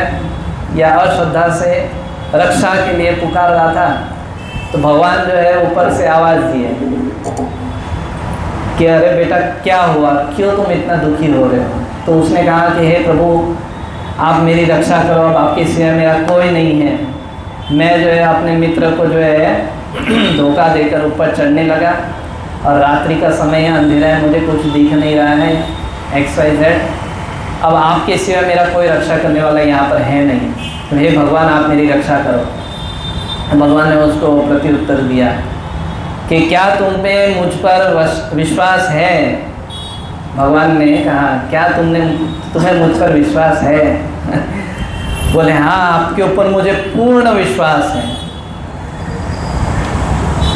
[SPEAKER 4] या अश्रद्धा से रक्षा के लिए पुकार रहा था। तो भगवान जो है ऊपर से आवाज़ दिए कि अरे बेटा क्या हुआ, क्यों तुम इतना दुखी हो रहे हो। तो उसने कहा कि हे प्रभु आप मेरी रक्षा करो, अब आपके सिवा मेरा कोई नहीं है। मैं जो है अपने मित्र को जो है धोखा देकर ऊपर चढ़ने लगा, और रात्रि का समय है, अंधेरा है, मुझे कुछ दिख नहीं रहा है, XYZ। अब आपके सिवा मेरा कोई रक्षा करने वाला यहाँ पर है नहीं, तो हे भगवान आप मेरी रक्षा करो। भगवान ने उसको प्रत्युत्तर दिया कि क्या तुम पे मुझ पर विश्वास है? भगवान ने कहा क्या तुम्हें मुझ पर विश्वास है? बोले हाँ आपके ऊपर मुझे पूर्ण विश्वास है।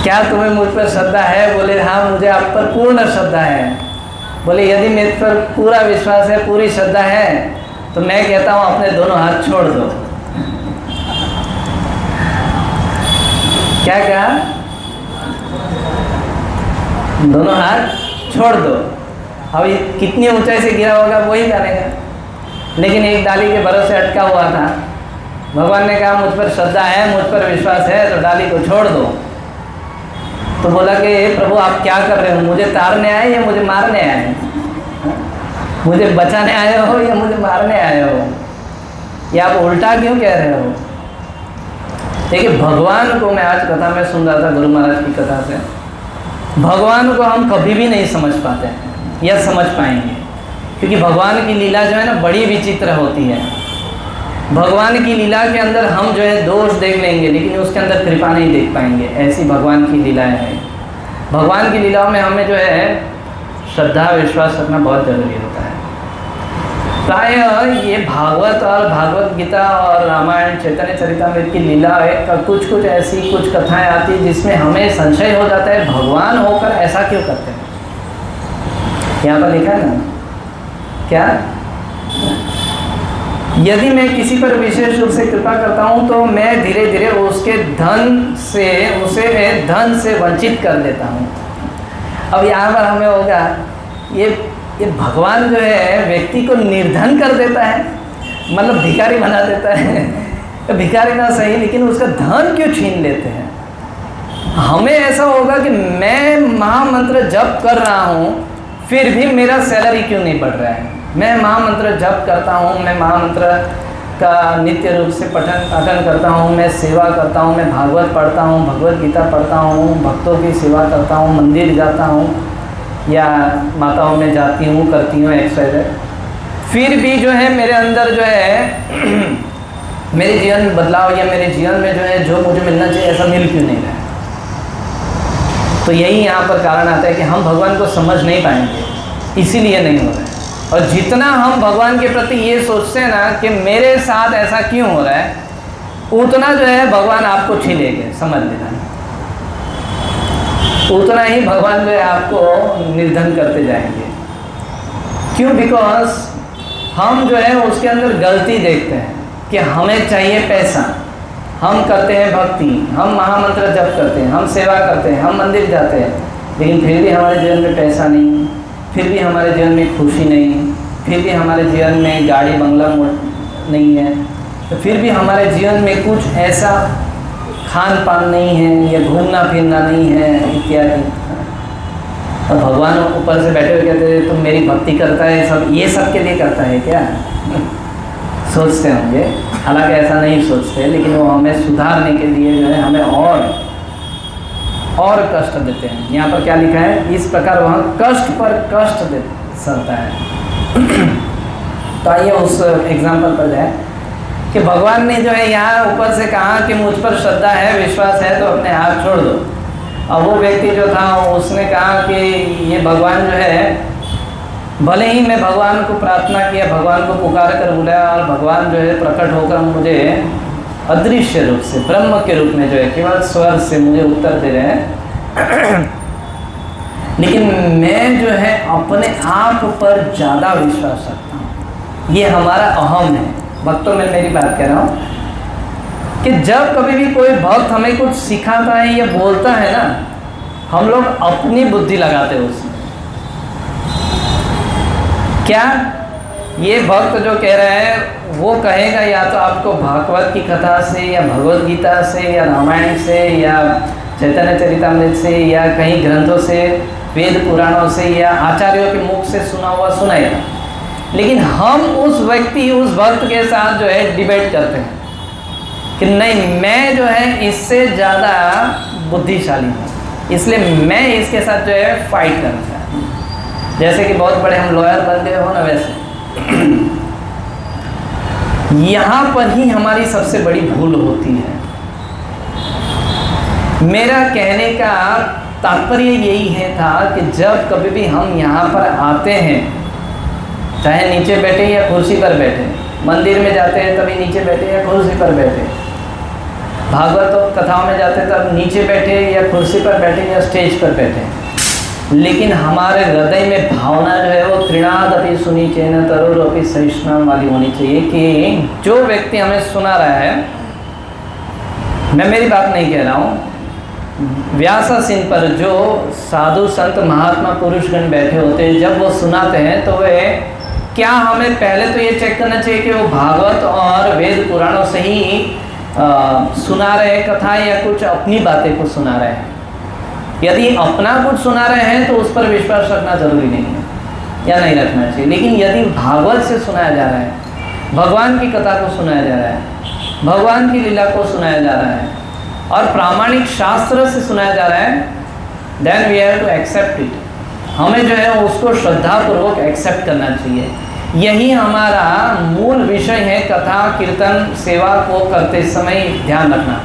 [SPEAKER 4] क्या तुम्हें मुझ पर श्रद्धा है? बोले हाँ मुझे आप पर पूर्ण श्रद्धा है। बोले यदि मेरे पर पूरा विश्वास है, पूरी श्रद्धा है, तो मैं कहता हूँ अपने दोनों हाथ छोड़ दो। क्या कहा? दोनों हाथ छोड़ दो। अब ये कितनी ऊंचाई से गिरा होगा वही जानेगा, लेकिन एक डाली के भरोसे अटका हुआ था। भगवान ने कहा मुझ पर श्रद्धा है, मुझ पर विश्वास है, तो डाली को छोड़ दो। तो बोला कि प्रभु आप क्या कर रहे हो? मुझे तारने आए या मुझे मारने आए? मुझे बचाने आए हो या मुझे मारने आए हो? या आप उल्टा क्यों कह रहे हो? देखिए भगवान को, मैं आज कथा में सुन रहा था गुरु महाराज की कथा से, भगवान को हम कभी भी नहीं समझ पाते हैं या समझ पाएंगे, क्योंकि भगवान की लीला जो है ना बड़ी विचित्र होती है। भगवान की लीला के अंदर हम जो है दोष देख लेंगे, लेकिन उसके अंदर कृपा नहीं देख पाएंगे। ऐसी भगवान की लीलाएं हैं। भगवान की लीलाओं में हमें जो है श्रद्धा विश्वास रखना बहुत जरूरी होता है। प्रायः ये भागवत और भागवत गीता और रामायण चैतन्य चरितामृत की लीला कुछ ऐसी कुछ कथाएं आती हैं जिसमें हमें संशय हो जाता है भगवान होकर ऐसा क्यों करते हैं। यहाँ पर लिखा है ना क्या, यदि मैं किसी पर विशेष रूप से कृपा करता हूँ तो मैं धीरे धीरे उसे धन से वंचित कर देता हूँ। अब यहाँ पर हमें होगा ये भगवान जो है व्यक्ति को निर्धन कर देता है, मतलब भिखारी बना देता है। भिखारी ना सही, लेकिन उसका धन क्यों छीन लेते हैं? हमें ऐसा होगा कि मैं महामंत्र जप कर रहा हूँ फिर भी मेरा सैलरी क्यों नहीं बढ़ रहा है? मैं महामंत्र जप करता हूँ, मैं महामंत्र का नित्य रूप से पठन करता हूँ, मैं सेवा करता हूँ, मैं भागवत पढ़ता हूँ, भगवत गीता पढ़ता हूँ, भक्तों की सेवा करता हूँ, मंदिर जाता हूँ या माताओं में जाती हूँ, करती हूँ एक्सरसाइज, फिर भी जो है मेरे अंदर जो है मेरे जीवन में बदलाव या मेरे जीवन में जो है जो मुझे मिलना चाहिए ऐसा मिल क्यों नहीं रहा है? तो यही यहाँ पर कारण आता है कि हम भगवान को समझ नहीं पाएंगे, इसीलिए नहीं हो रहा है। और जितना हम भगवान के प्रति ये सोचते हैं ना कि मेरे साथ ऐसा क्यों हो रहा है, उतना जो है भगवान आपको छीनेंगे, समझ लेना। उतना ही भगवान जो है आपको निर्धन करते जाएंगे। क्यों? बिकॉज हम जो है उसके अंदर गलती देखते हैं कि हमें चाहिए पैसा, हम करते हैं भक्ति, हम महामंत्र जप करते हैं, हम सेवा करते हैं, हम मंदिर जाते हैं, लेकिन फिर भी हमारे जीवन में पैसा नहीं, फिर भी हमारे जीवन में खुशी नहीं, फिर भी हमारे जीवन में गाड़ी बंगला नहीं है, तो फिर भी हमारे जीवन में कुछ ऐसा खान पान नहीं है या घूमना फिरना नहीं है इत्यादि। और भगवान ऊपर से बैठे हुए कहते हैं तुम मेरी भक्ति करता है, सब ये सब के लिए करता है क्या? सोचते होंगे, हालांकि ऐसा नहीं सोचते, लेकिन वो हमें सुधारने के लिए जो है हमें और कष्ट देते हैं। यहाँ पर क्या लिखा है? इस प्रकार वहाँ कष्ट पर कष्ट दे सकता है। तो आइए उस एग्जाम्पल पर जाए कि भगवान ने जो है यहाँ ऊपर से कहा कि मुझ पर श्रद्धा है, विश्वास है, तो अपने हाथ छोड़ दो। अब वो व्यक्ति जो था उसने कहा कि ये भगवान जो है, भले ही मैं भगवान को प्रार्थना किया, भगवान को पुकार कर बुलाया और भगवान जो है प्रकट होकर मुझे अदृश्य रूप से ब्रह्म के रूप में जो है केवल स्वर से मुझे उत्तर दे रहे हैं, लेकिन मैं जो है अपने आप पर ज़्यादा विश्वास रखता हूँ। ये हमारा अहम है। भक्तों में मेरी बात कह रहा हूँ कि जब कभी भी कोई भक्त हमें कुछ सिखाता है या बोलता है ना, हम लोग अपनी बुद्धि लगाते हैं उसमें। क्या ये भक्त जो कह रहा है वो कहेगा या तो आपको भागवत की कथा से या भगवत गीता से या रामायण से या चैतन्य चरितामृत से या कहीं ग्रंथों से, वेद पुराणों से या आचार्यों के मुख से सुना हुआ सुनाएगा, लेकिन हम उस व्यक्ति उस भक्त के साथ जो है डिबेट करते हैं कि नहीं मैं जो है इससे ज़्यादा बुद्धिशाली हूँ, इसलिए मैं इसके साथ जो है फाइट करना चाहता हूँ। जैसे कि बहुत बड़े हम लॉयर बन गए हो ना, वैसे यहाँ पर ही हमारी सबसे बड़ी भूल होती है। मेरा कहने का तात्पर्य यही है था कि जब कभी भी हम यहाँ पर आते हैं, चाहे नीचे बैठे या कुर्सी पर बैठे, मंदिर में जाते हैं तभी नीचे बैठे या कुर्सी पर बैठे, भागवत कथाओं में जाते हैं तब नीचे बैठे या कुर्सी पर बैठे या स्टेज पर बैठे, लेकिन हमारे हृदय में भावना जो है वो त्रिनादपि सुनी चेन तरुरपि सहिष्णु वाली होनी चाहिए कि जो व्यक्ति हमें सुना रहा है, मैं मेरी बात नहीं कह रहा हूँ, व्यासासीन पर जो साधु संत महात्मा पुरुषगण बैठे होते हैं, जब वो सुनाते हैं तो वे क्या हमें पहले तो ये चेक करना चाहिए कि वो भागवत और वेद पुराणों से ही सुना रहे कथा या कुछ अपनी बातें को सुना रहे हैं। यदि अपना कुछ सुना रहे हैं तो उस पर विश्वास रखना जरूरी नहीं है या नहीं रखना चाहिए, लेकिन यदि भागवत से सुनाया जा रहा है, भगवान की कथा को सुनाया जा रहा है, भगवान की लीला को सुनाया जा रहा है और प्रामाणिक शास्त्र से सुनाया जा रहा है, then we have to accept it. हमें जो है उसको श्रद्धापूर्वक एक्सेप्ट करना चाहिए। यही हमारा मूल विषय है। कथा कीर्तन सेवा को करते समय ध्यान रखना,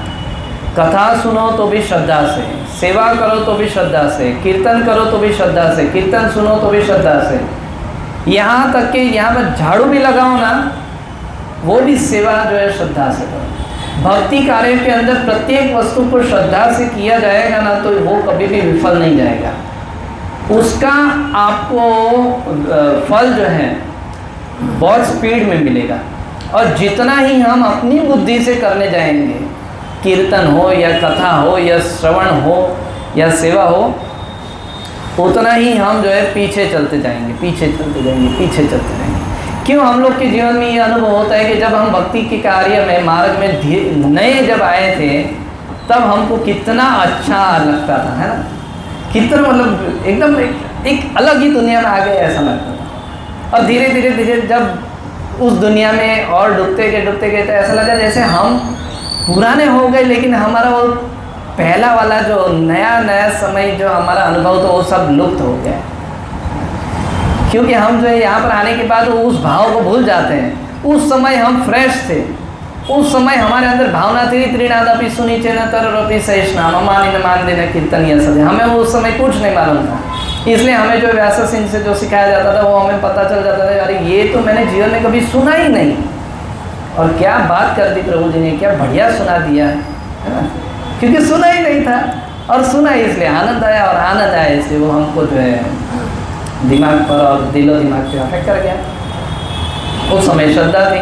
[SPEAKER 4] कथा सुनो तो भी श्रद्धा से, सेवा करो तो भी श्रद्धा से, कीर्तन करो तो भी श्रद्धा से, कीर्तन सुनो तो भी श्रद्धा से, यहाँ तक कि यहाँ पर झाड़ू भी लगाओ ना, वो भी सेवा जो है श्रद्धा से करो। भक्ति कार्य के अंदर प्रत्येक वस्तु को श्रद्धा से किया जाएगा ना तो वो कभी भी विफल नहीं जाएगा। उसका आपको फल जो है बहुत स्पीड में मिलेगा। और जितना ही हम अपनी बुद्धि से करने जाएंगे, कीर्तन हो या कथा हो या श्रवण हो या सेवा हो, उतना ही हम जो है पीछे चलते जाएंगे, पीछे चलते जाएंगे, पीछे चलते जाएंगे। क्यों हम लोग के जीवन में ये अनुभव होता है कि जब हम भक्ति के कार्य में मार्ग में नए जब आए थे तब हमको कितना अच्छा लगता था, है ना, कितना मतलब एकदम एक अलग ही दुनिया में आ गए ऐसा लगता था। और धीरे धीरे धीरे जब उस दुनिया में और डूबते गए तो ऐसा लगा जैसे हम पुराने हो गए, लेकिन हमारा वो पहला वाला जो नया समय जो हमारा अनुभव था वो सब लुप्त हो गया। क्योंकि हम जो है यहाँ पर आने के बाद उस भाव को भूल जाते हैं। उस समय हम फ्रेश थे, उस समय हमारे अंदर भावना थी त्रिनादपि सुनी चेन तरुरपि सहिष्णु मानिन मान देना कीर्तन ये सब। हमें उस समय कुछ नहीं मालूम था, इसलिए हमें जो व्यासासीन से जो सिखाया जाता था वो हमें पता चल जाता था, अरे ये तो मैंने जीवन में कभी सुना ही नहीं। और क्या बात कर दी प्रभु जी ने, क्या बढ़िया सुना दिया, है ना, क्योंकि सुना ही नहीं था। और सुना इसलिए आनंद आया, और आनंद आया इसलिए वो हमको जो है दिमाग पर और दिलो दिमाग पे अफेक्ट कर गया। उस समय श्रद्धा थी।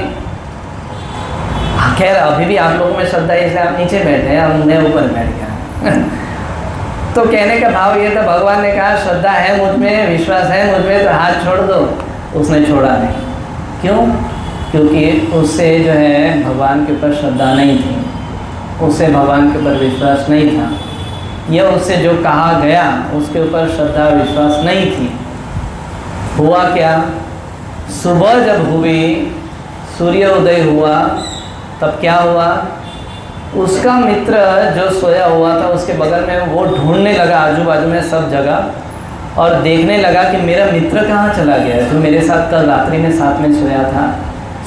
[SPEAKER 4] खैर अभी भी आप लोगों में श्रद्धा है, इसलिए आप नीचे बैठे हैं और मैं ऊपर बैठ गया। तो कहने का भाव ये था, भगवान ने कहा श्रद्धा है मुझ में, विश्वास है मुझ में, तो हाथ छोड़ दो। उसने छोड़ा नहीं। क्यों? क्योंकि उससे जो है भगवान के ऊपर श्रद्धा नहीं थी, उससे भगवान के ऊपर विश्वास नहीं था, या उससे जो कहा गया उसके ऊपर श्रद्धा विश्वास नहीं थी। हुआ क्या, सुबह जब हुई, सूर्य उदय हुआ, तब क्या हुआ, उसका मित्र जो सोया हुआ था उसके बगल में वो ढूंढने लगा आजू बाजू में सब जगह, और देखने लगा कि मेरा मित्र कहाँ चला गया जो मेरे साथ कल रात्रि में साथ में सोया था।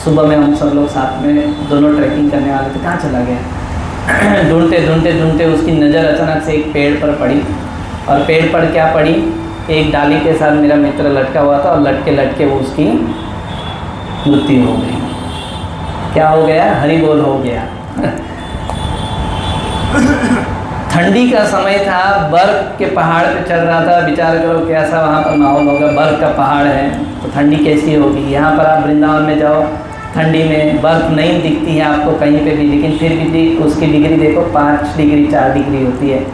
[SPEAKER 4] सुबह में हम सब लोग साथ में दोनों ट्रैकिंग करने वाले थे, कहाँ चला गया। ढूंढते उसकी नज़र अचानक से एक पेड़ पर पड़ी, और पेड़ पर क्या पड़ी, एक डाली के साथ मेरा मित्र लटका हुआ था, और लटके वो उसकी मृत्यु हो गई। क्या हो गया, हरि बोल हो गया। ठंडी का समय था, बर्फ के पहाड़ पे चल रहा था, विचार करो कैसा वहाँ पर माहौल होगा। बर्फ का पहाड़ है तो ठंडी कैसी होगी। यहाँ पर आप वृंदावन में जाओ, ठंडी में बर्फ़ नहीं दिखती है आपको कहीं पे भी, लेकिन फिर भी उसकी डिग्री देखो 5 डिग्री 4 डिग्री होती है।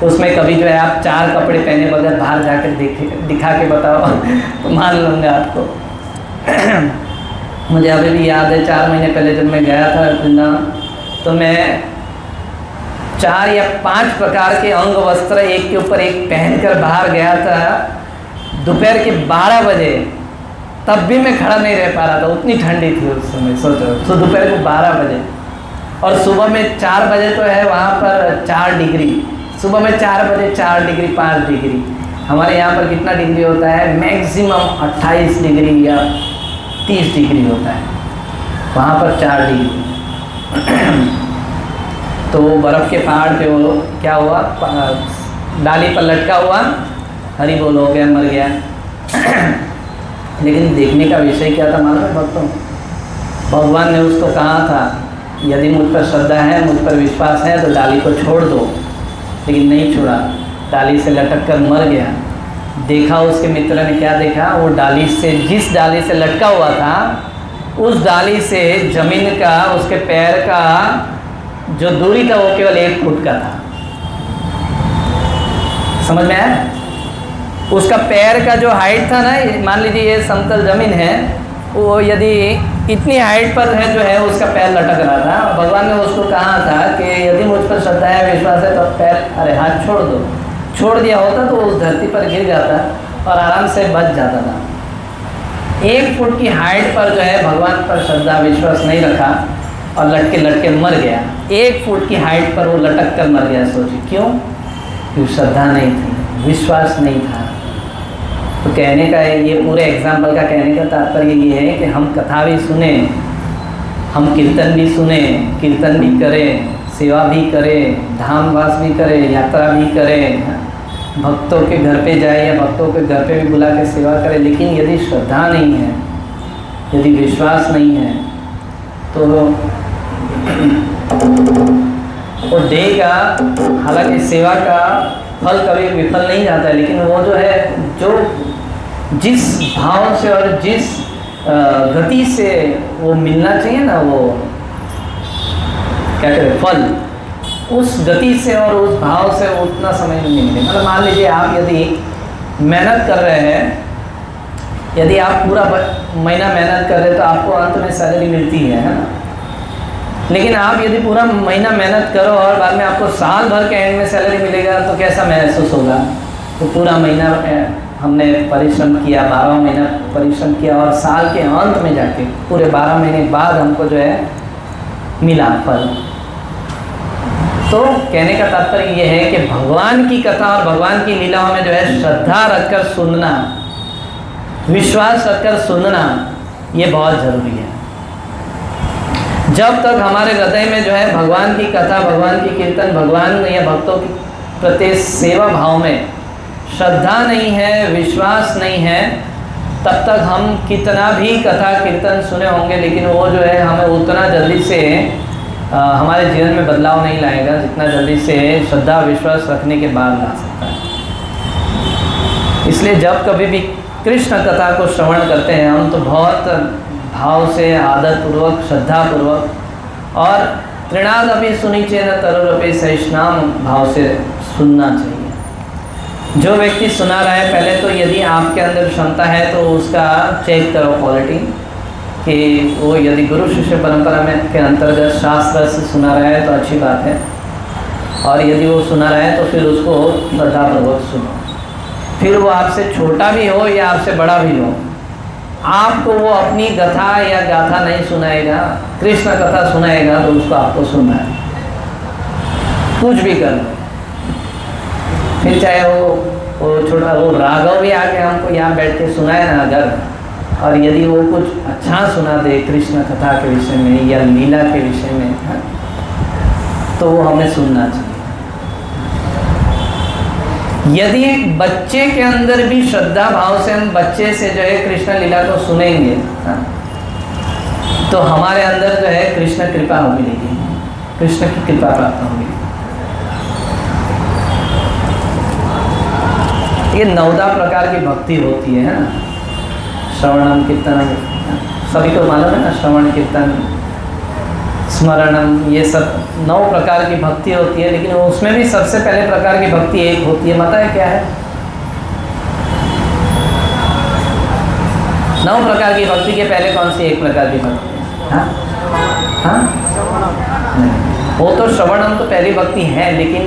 [SPEAKER 4] उसमें कभी जो है आप 4 कपड़े पहने बगैर बाहर जाकर दिखा के बताओ तो मान लूँगा आपको। मुझे अभी भी याद है 4 महीने पहले जब मैं गया था वृंदावन, तो मैं 4 या 5 प्रकार के अंग वस्त्र एक के ऊपर एक पहनकर बाहर गया था। दोपहर के 12 बजे, तब भी मैं खड़ा नहीं रह पा रहा था, उतनी ठंडी थी उस समय। सोचो, तो दोपहर को 12 बजे, और सुबह में 4 बजे तो है वहाँ पर 4 डिग्री। सुबह में 4 बजे 4 डिग्री 5 डिग्री। हमारे यहाँ पर कितना डिग्री होता है, मैक्सिमम 28 डिग्री या 30 डिग्री होता है। वहाँ पर 4 डिग्री। तो बर्फ़ के पहाड़ पे वो क्या हुआ, डाली पर लटका हुआ, हरी बोल हो गया, मर गया। लेकिन देखने का विषय क्या था मालूम है भक्तों? भगवान ने उसको कहा था यदि मुझ पर श्रद्धा है, मुझ पर विश्वास है तो डाली को छोड़ दो, लेकिन नहीं छोड़ा, डाली से लटक कर मर गया। देखा उसके मित्र ने क्या देखा, वो डाली से, जिस डाली से लटका हुआ था उस डाली से जमीन का, उसके पैर का जो दूरी था वो केवल 1 फुट का था। समझ में आया? उसका पैर का जो हाइट था ना, मान लीजिए ये समतल जमीन है, वो यदि इतनी हाइट पर है जो है उसका पैर लटक रहा था। भगवान ने उसको कहा था कि यदि मुझ पर श्रद्धा है, विश्वास है तो पैर, अरे हाथ छोड़ दो। छोड़ दिया होता तो उस धरती पर गिर जाता और आराम से बच जाता था। 1 फुट की हाइट पर जो है भगवान पर श्रद्धा विश्वास नहीं रखा और लटके लटके मर गया। 1 फुट की हाइट पर वो लटक कर मर गया। सोचिए क्यों? क्योंकि श्रद्धा नहीं थी, विश्वास नहीं था। तो कहने का ये पूरे एग्जाम्पल का कहने का तात्पर्य ये है कि हम कथा भी सुने, हम कीर्तन भी सुने, कीर्तन भी करें, सेवा भी करें, धामवास भी करें, यात्रा भी करें, भक्तों के घर पे जाए या भक्तों के घर पे भी बुला के सेवा करें, लेकिन यदि श्रद्धा नहीं है, यदि विश्वास नहीं है तो वो देगा। हालांकि सेवा का फल कभी विफल नहीं जाता है, लेकिन वो जो है, जो जिस भाव से और जिस गति से वो मिलना चाहिए ना, वो क्या कहते हैं, फल, उस गति से और उस भाव से उतना समय नहीं मिलेगा। मतलब मान लीजिए आप यदि मेहनत कर रहे हैं, यदि आप पूरा महीना मेहनत कर रहे हैं तो आपको अंत में सैलरी मिलती है ना। लेकिन आप यदि पूरा महीना मेहनत करो और बाद में आपको साल भर के एंड में सैलरी मिलेगा तो कैसा महसूस होगा? तो पूरा महीना हमने परिश्रम किया, 12 महीना परिश्रम किया और साल के अंत में जाके पूरे 12 महीने बाद हमको जो है मिला फल। तो कहने का तात्पर्य ये है कि भगवान की कथा और भगवान की लीलाओं में जो है श्रद्धा रखकर सुनना, विश्वास रखकर सुनना, ये बहुत ज़रूरी है। जब तक हमारे हृदय में जो है भगवान की कथा, भगवान की कीर्तन, भगवान या भक्तों के प्रति सेवा भाव में श्रद्धा नहीं है, विश्वास नहीं है, तब तक हम कितना भी कथा कीर्तन सुने होंगे, लेकिन वो जो है हमें उतना जल्दी से हमारे जीवन में बदलाव नहीं लाएगा जितना जल्दी से श्रद्धा विश्वास रखने के बाद ला सकता है। इसलिए जब कभी भी कृष्ण कथा को श्रवण करते हैं हम, तो बहुत भाव से, आदरपूर्वक, श्रद्धापूर्वक और तृणादपि सुनिचे न तरुरपि सहिष्णाम भाव से सुनना चाहिए। जो व्यक्ति सुना रहा है, पहले तो यदि आपके अंदर क्षमता है तो उसका चेक करो क्वालिटी, कि वो यदि गुरु शिष्य परंपरा में के अंतर्गत शास्त्र से सुना रहा है तो अच्छी बात है, और यदि वो सुना रहा है तो फिर उसको श्रद्धापूर्वक सुनो। फिर वो आपसे छोटा भी हो या आपसे बड़ा भी हो, आपको वो अपनी कथा या गाथा नहीं सुनाएगा, कृष्ण कथा सुनाएगा तो उसको आपको सुनना है, कुछ भी कर लो। फिर चाहे वो छोटा वो राघव भी आके हमको यहाँ बैठ के सुनाए ना अगर, और यदि वो कुछ अच्छा सुना दे कृष्ण कथा के विषय में या लीला के विषय में, तो वो हमें सुनना चाहिए। यदि एक बच्चे के अंदर भी श्रद्धा भाव से हम बच्चे से जो है कृष्ण लीला को सुनेंगे, तो हमारे अंदर जो है कृष्ण कृपा मिलेगी, कृष्ण की कृपा प्राप्त होगी। ये 9 प्रकार की भक्ति होती है ना, श्रवणम कीर्तनम, सभी को मालूम है ना, श्रवण कीर्तन स्मरणम, ये सब 9 प्रकार की भक्ति होती है। लेकिन उसमें भी सबसे पहले प्रकार की भक्ति एक होती है, पता है क्या है? 9 प्रकार की भक्ति के पहले कौन सी एक प्रकार की भक्ति है? हाँ हाँ, वो तो श्रवणम तो पहली भक्ति है, लेकिन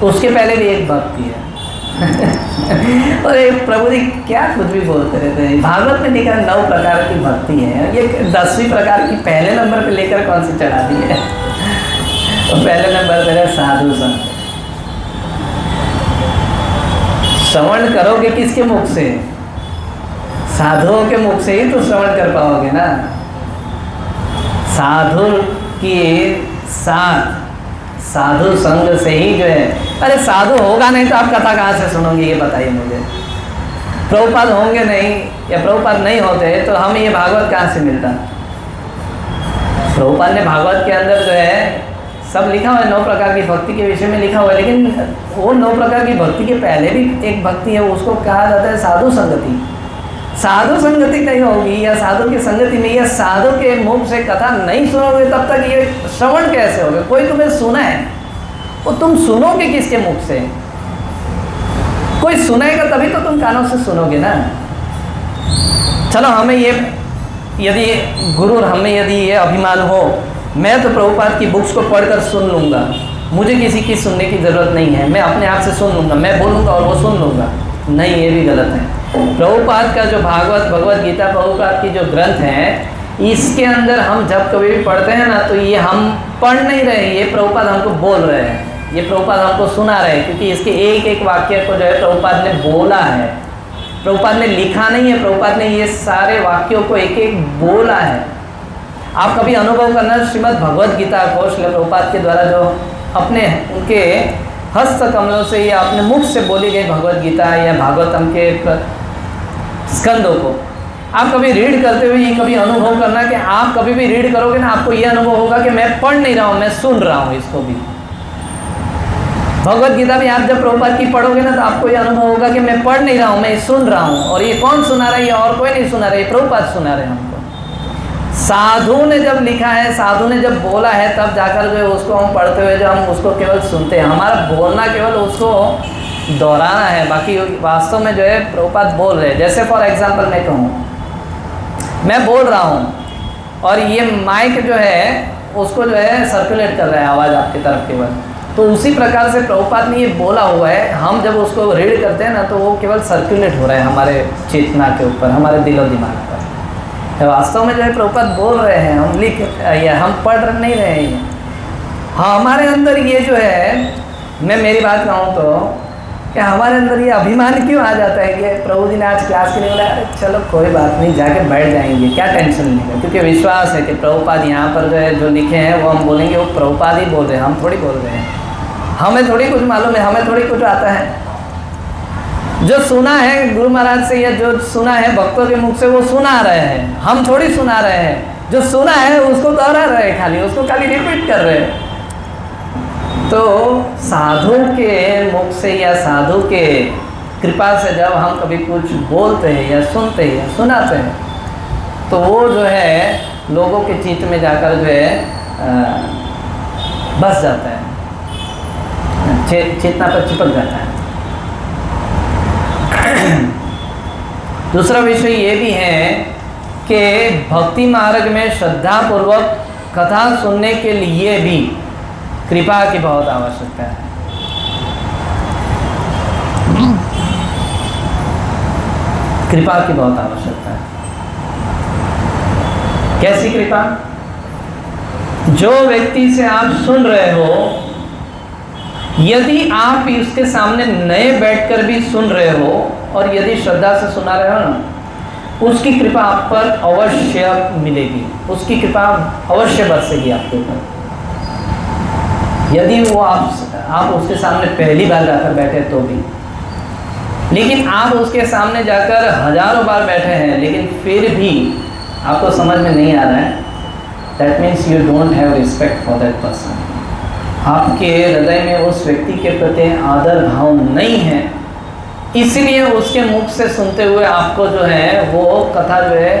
[SPEAKER 4] उसके पहले भी एक भक्ति है। अरे प्रभु जी क्या कुछ भी बोलते रहते हैं। भागवत में लिखा 9 प्रकार की भक्ति है, ये 10वीं प्रकार की पहले नंबर पे लेकर कौन सी चढ़ा दी है? तो पहले नंबर पे है साधु संत। श्रवण करोगे किसके मुख से? साधुओं के मुख से ही तो श्रवण कर पाओगे ना। साधु के साथ साधु संग से ही जो है, अरे साधु होगा नहीं तो आप कथा कहाँ से सुनोगे, ये बताइए मुझे। प्रभुपाद होंगे नहीं या प्रभुपाद नहीं होते तो हमें ये भागवत कहाँ से मिलता। प्रभुपाद ने भागवत के अंदर जो है सब लिखा हुआ है, 9 प्रकार की भक्ति के विषय में लिखा हुआ है, लेकिन वो 9 प्रकार की भक्ति के पहले भी एक भक्ति है, उसको कहा जाता है साधु संगति। साधु संगति कहीं होगी या साधु की संगति में या साधु के मुख से कथा नहीं सुनोगे तब तक ये श्रवण कैसे होगा। कोई तुम्हें सुना है, वो तुम सुनोगे किसके मुख से? कोई सुनाएगा तभी तो तुम कानों से सुनोगे ना। चलो हमें ये यदि गुरु हमें यदि ये अभिमान हो, मैं तो प्रभुपाद की बुक्स को पढ़कर सुन लूँगा, मुझे किसी की सुनने की ज़रूरत नहीं है, मैं अपने आप से सुन लूँगा, मैं बोलूँगा और वो सुन लूँगा, नहीं, ये भी गलत है। प्रभुपाद का जो भागवत भगवत गीता प्रभुपाद की जो ग्रंथ हैं, इसके अंदर हम जब कभी भी पढ़ते हैं ना तो ये हम पढ़ नहीं रहे, ये प्रभुपाद हमको बोल रहे हैं, ये प्रभुपाद हमको सुना रहे हैं, क्योंकि इसके एक एक वाक्य को जो है प्रभुपाद ने बोला है, प्रभुपाद ने लिखा नहीं है, प्रभुपाद ने ये सारे वाक्यों को एक एक बोला है। आप कभी अनुभव करना श्रीमद् भगवत गीता को श्रील प्रभुपाद के द्वारा जो अपने उनके हस्त कमलों से या अपने मुख से बोली गई भगवत गीता या भागवतम के स्कंदों को आप कभी रीड करते हुए ये कभी अनुभव करना कि आप कभी भी रीड करोगे ना, आपको ये अनुभव होगा कि मैं पढ़ नहीं रहा हूँ, मैं सुन रहा हूँ इसको भी। भगवत गीता भी आप जब प्रभुपाद की पढ़ोगे ना तो आपको ये अनुभव होगा कि मैं पढ़ नहीं रहा हूँ, मैं सुन रहा हूँ। और ये कौन सुना रहा है? ये और कोई नहीं सुना रहा है, प्रभुपाद सुना रहे हैं हमको। साधु ने जब लिखा है, साधु ने जब बोला है, तब जाकर जो उसको हम पढ़ते हुए जो हम उसको केवल सुनते हैं, हमारा बोलना केवल उसको दोहराना है, बाकी वास्तव में जो है प्रभुपाद बोल रहे हैं। जैसे फॉर एग्जांपल मैं कहूँ, मैं बोल रहा हूँ और ये माइक जो है उसको जो है सर्कुलेट कर रहा है आवाज़ आपकी तरफ केवल, तो उसी प्रकार से प्रभुपाद ने ये बोला हुआ है, हम जब उसको रीड करते हैं ना तो वो केवल सर्कुलेट हो रहा है हमारे चेतना के ऊपर, हमारे दिलो दिमाग पर। तो वास्तव में जो है प्रभुपाद बोल रहे हैं, हम लिख या हम पढ़ नहीं रहे हैं। हाँ, हमारे अंदर ये जो है, मैं मेरी बात कहूँ तो कि हमारे अंदर ये अभिमान क्यों आ जाता है कि प्रभु जी ने आज क्लास के लिए बोला, अरे चलो कोई बात नहीं, जाके बैठ जाएंगे, क्या टेंशन लेंगे, क्योंकि विश्वास है कि प्रभुपाद यहाँ पर जो है जो लिखे हैं वो हम बोलेंगे, वो प्रभुपाद ही बोल रहे हैं, हम थोड़ी बोल रहे हैं, हमें थोड़ी कुछ मालूम है, हमें थोड़ी कुछ आता है। जो सुना है गुरु महाराज से या जो सुना है भक्तों के मुख से वो सुना रहे हैं, हम थोड़ी सुना रहे हैं। जो सुना है उसको दोहरा रहे हैं, खाली उसको खाली रिपीट कर रहे हैं। तो साधु के मुख से या साधु के कृपा से जब हम कभी कुछ बोलते हैं या सुनते हैं या सुनाते हैं तो वो जो है लोगों के चित्त में जाकर जो है बस जाता है, चेतना पर चिपक जाता है। दूसरा विषय ये भी है कि भक्ति मार्ग में श्रद्धापूर्वक कथा सुनने के लिए भी कृपा की बहुत आवश्यकता है। कृपा की बहुत आवश्यकता है। कैसी कृपा? जो व्यक्ति से आप सुन रहे हो, यदि आप उसके सामने नए बैठकर भी सुन रहे हो और यदि श्रद्धा से सुना रहे हो ना, उसकी कृपा आप पर अवश्य मिलेगी, उसकी कृपा अवश्य बरसेगी आपके ऊपर। यदि वो आप उसके सामने पहली बार जाकर बैठे तो भी, लेकिन आप उसके सामने जाकर हजारों बार बैठे हैं लेकिन फिर भी आपको समझ में नहीं आ रहा है, that means you don't have respect for that person. आपके हृदय में उस व्यक्ति के प्रति आदर भाव नहीं है, इसलिए उसके मुख से सुनते हुए आपको जो है वो कथा जो है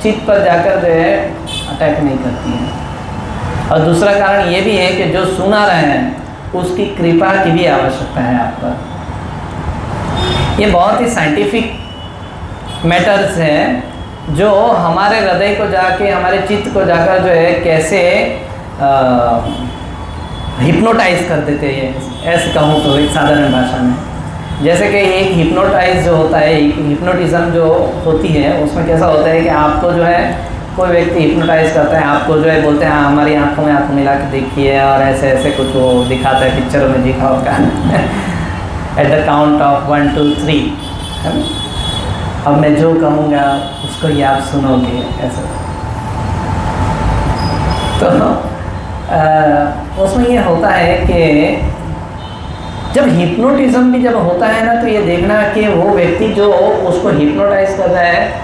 [SPEAKER 4] चित्त पर जाकर जो है अटैक नहीं करती है। और दूसरा कारण ये भी है कि जो सुना रहे हैं उसकी कृपा की भी आवश्यकता है आप पर। ये बहुत ही साइंटिफिक मैटर्स हैं जो हमारे हृदय को जाके, हमारे चित्त को जाकर जो है कैसे हिप्नोटाइज कर देते हैं, ऐसे कहूँ तो एक साधारण भाषा में। जैसे कि एक हिप्नोटाइज जो होता है, हिप्नोटिज्म जो होती है उसमें कैसा होता है कि आपको जो है कोई व्यक्ति हिप्नोटाइज करता है, आपको जो है बोलते हैं हाँ हमारी आंखों में आंखों मिला के देखिए और ऐसे ऐसे कुछ वो दिखाता है, पिक्चरों में दिखा होगा एट द काउंट ऑफ 1 2 3, अब मैं जो कहूँगा उसको ही आप सुनोगे, ऐसा। तो उसमें ये होता है कि जब हिप्नोटिज्म भी जब होता है ना, तो ये देखना कि वो व्यक्ति जो उसको हिप्नोटाइज कर रहा है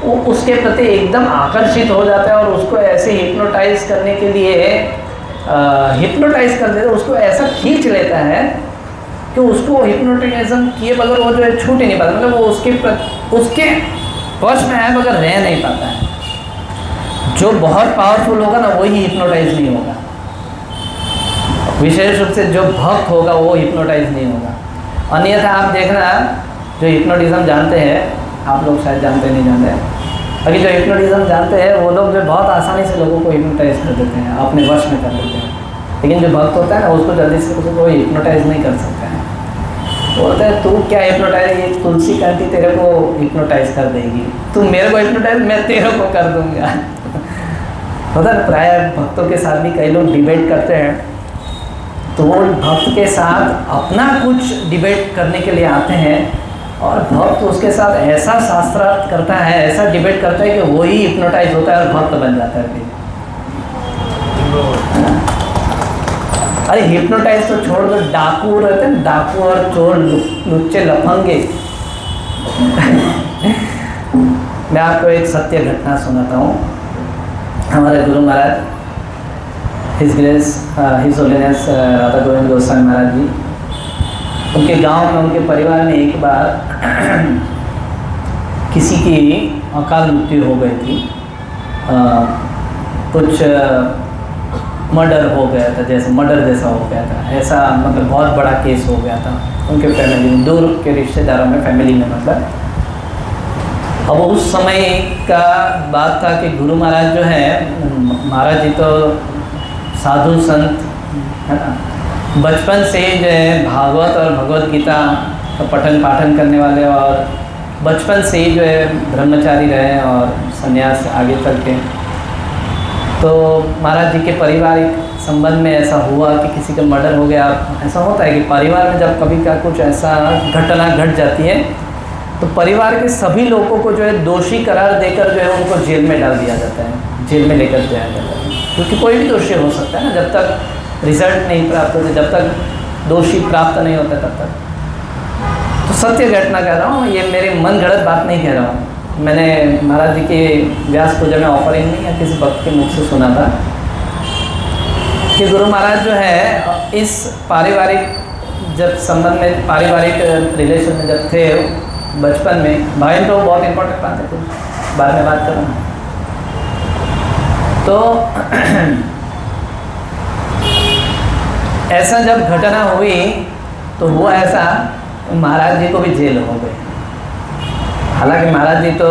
[SPEAKER 4] वो उसके प्रति एकदम आकर्षित हो जाता है और उसको ऐसे हिप्नोटाइज करने के लिए हिप्नोटाइज कर देता है, उसको ऐसा खींच लेता है कि उसको हिप्नोटिज्म किए बगैर वो जो है छूट ही नहीं पाता, मतलब वो उसके वश में आए बगैर रह नहीं पाता है। जो बहुत पावरफुल होगा ना वही हिप्नोटाइज नहीं होगा, विशेष रूप से जो भक्त होगा वो हिप्नोटाइज नहीं होगा। अन्यथा आप देखना, जो हिप्नोटिज्म जानते हैं, आप लोग शायद जानते नहीं जानते, अभी जो हिप्नोटिज्म जानते हैं वो लोग जो बहुत आसानी से लोगों को हिप्नोटाइज कर देते हैं, अपने वश में कर देते हैं। लेकिन जो भक्त होता है ना उसको जल्दी से उसको हिप्नोटाइज नहीं कर सकता है। बोलते हैं तू क्या हिप्नोटाइज, ये तुलसी कांटी तेरे को हिप्नोटाइज कर देगी, तू मेरे को हिप्नोटाइज मैं तेरे को कर दूंगा। पता है प्राय भक्तों के साथ भी कई लोग डिबेट करते हैं, तो वो भक्त के साथ अपना कुछ डिबेट करने के लिए आते हैं और भक्त उसके साथ ऐसा शास्त्रार्थ करता है, ऐसा डिबेट करता है कि वही हिप्नोटाइज होता है और भक्त बन जाता है फिर। अरे हिप्नोटाइज तो छोड़ दो, डाकू रहते हैं, डाकू और चोर लुच्चे लफंगे। मैं आपको एक सत्य घटना सुनाता हूँ। हमारे गुरु महाराज his grace his holiness Radha Govind Goswami Maharaj ji, उनके गांव में उनके परिवार में एक बार किसी की अकाल मृत्यु हो गई थी। कुछ मर्डर हो गया था, जैसे मर्डर जैसा हो गया था, ऐसा मतलब बहुत बड़ा केस हो गया था उनके फैमिली में, दूर के रिश्तेदारों में, फैमिली में मतलब। अब उस समय का बात था कि गुरु महाराज जो है, महाराज जी तो साधु संत है ना, बचपन से जो है भागवत और भगवत गीता का पठन पाठन करने वाले, और बचपन से ही जो है ब्रह्मचारी रहे और संन्यास आगे चल के। तो महाराज जी के पारिवारिक संबंध में ऐसा हुआ कि किसी का मर्डर हो गया। ऐसा होता है कि परिवार में जब कभी का कुछ ऐसा घटना घट जाती है तो परिवार के सभी लोगों को जो है दोषी करार देकर जो है उनको जेल में डाल दिया जाता है, जेल में लेकर जाया जाता है, क्योंकि कोई भी दोषी हो सकता है ना, जब तक रिजल्ट नहीं प्राप्त होते, जब तक दोषी प्राप्त नहीं होता तब तक। तो सत्य घटना कह रहा हूँ, ये मेरी मन गढ़ंत बात नहीं कह रहा हूँ। मैंने महाराज जी के व्यास पूजा में ऑफरिंग नहीं या किसी भक्त के मुख से सुना था कि गुरु महाराज जो है इस पारिवारिक जब संबंध में, पारिवारिक रिलेशन में जब थे बचपन में, भाई तो बहुत इम्पोर्टेंट बात है, कुछ बाद में बात करूँ। तो ऐसा जब घटना हुई तो हुआ ऐसा, महाराज जी को भी जेल हो गई। हालांकि महाराज जी तो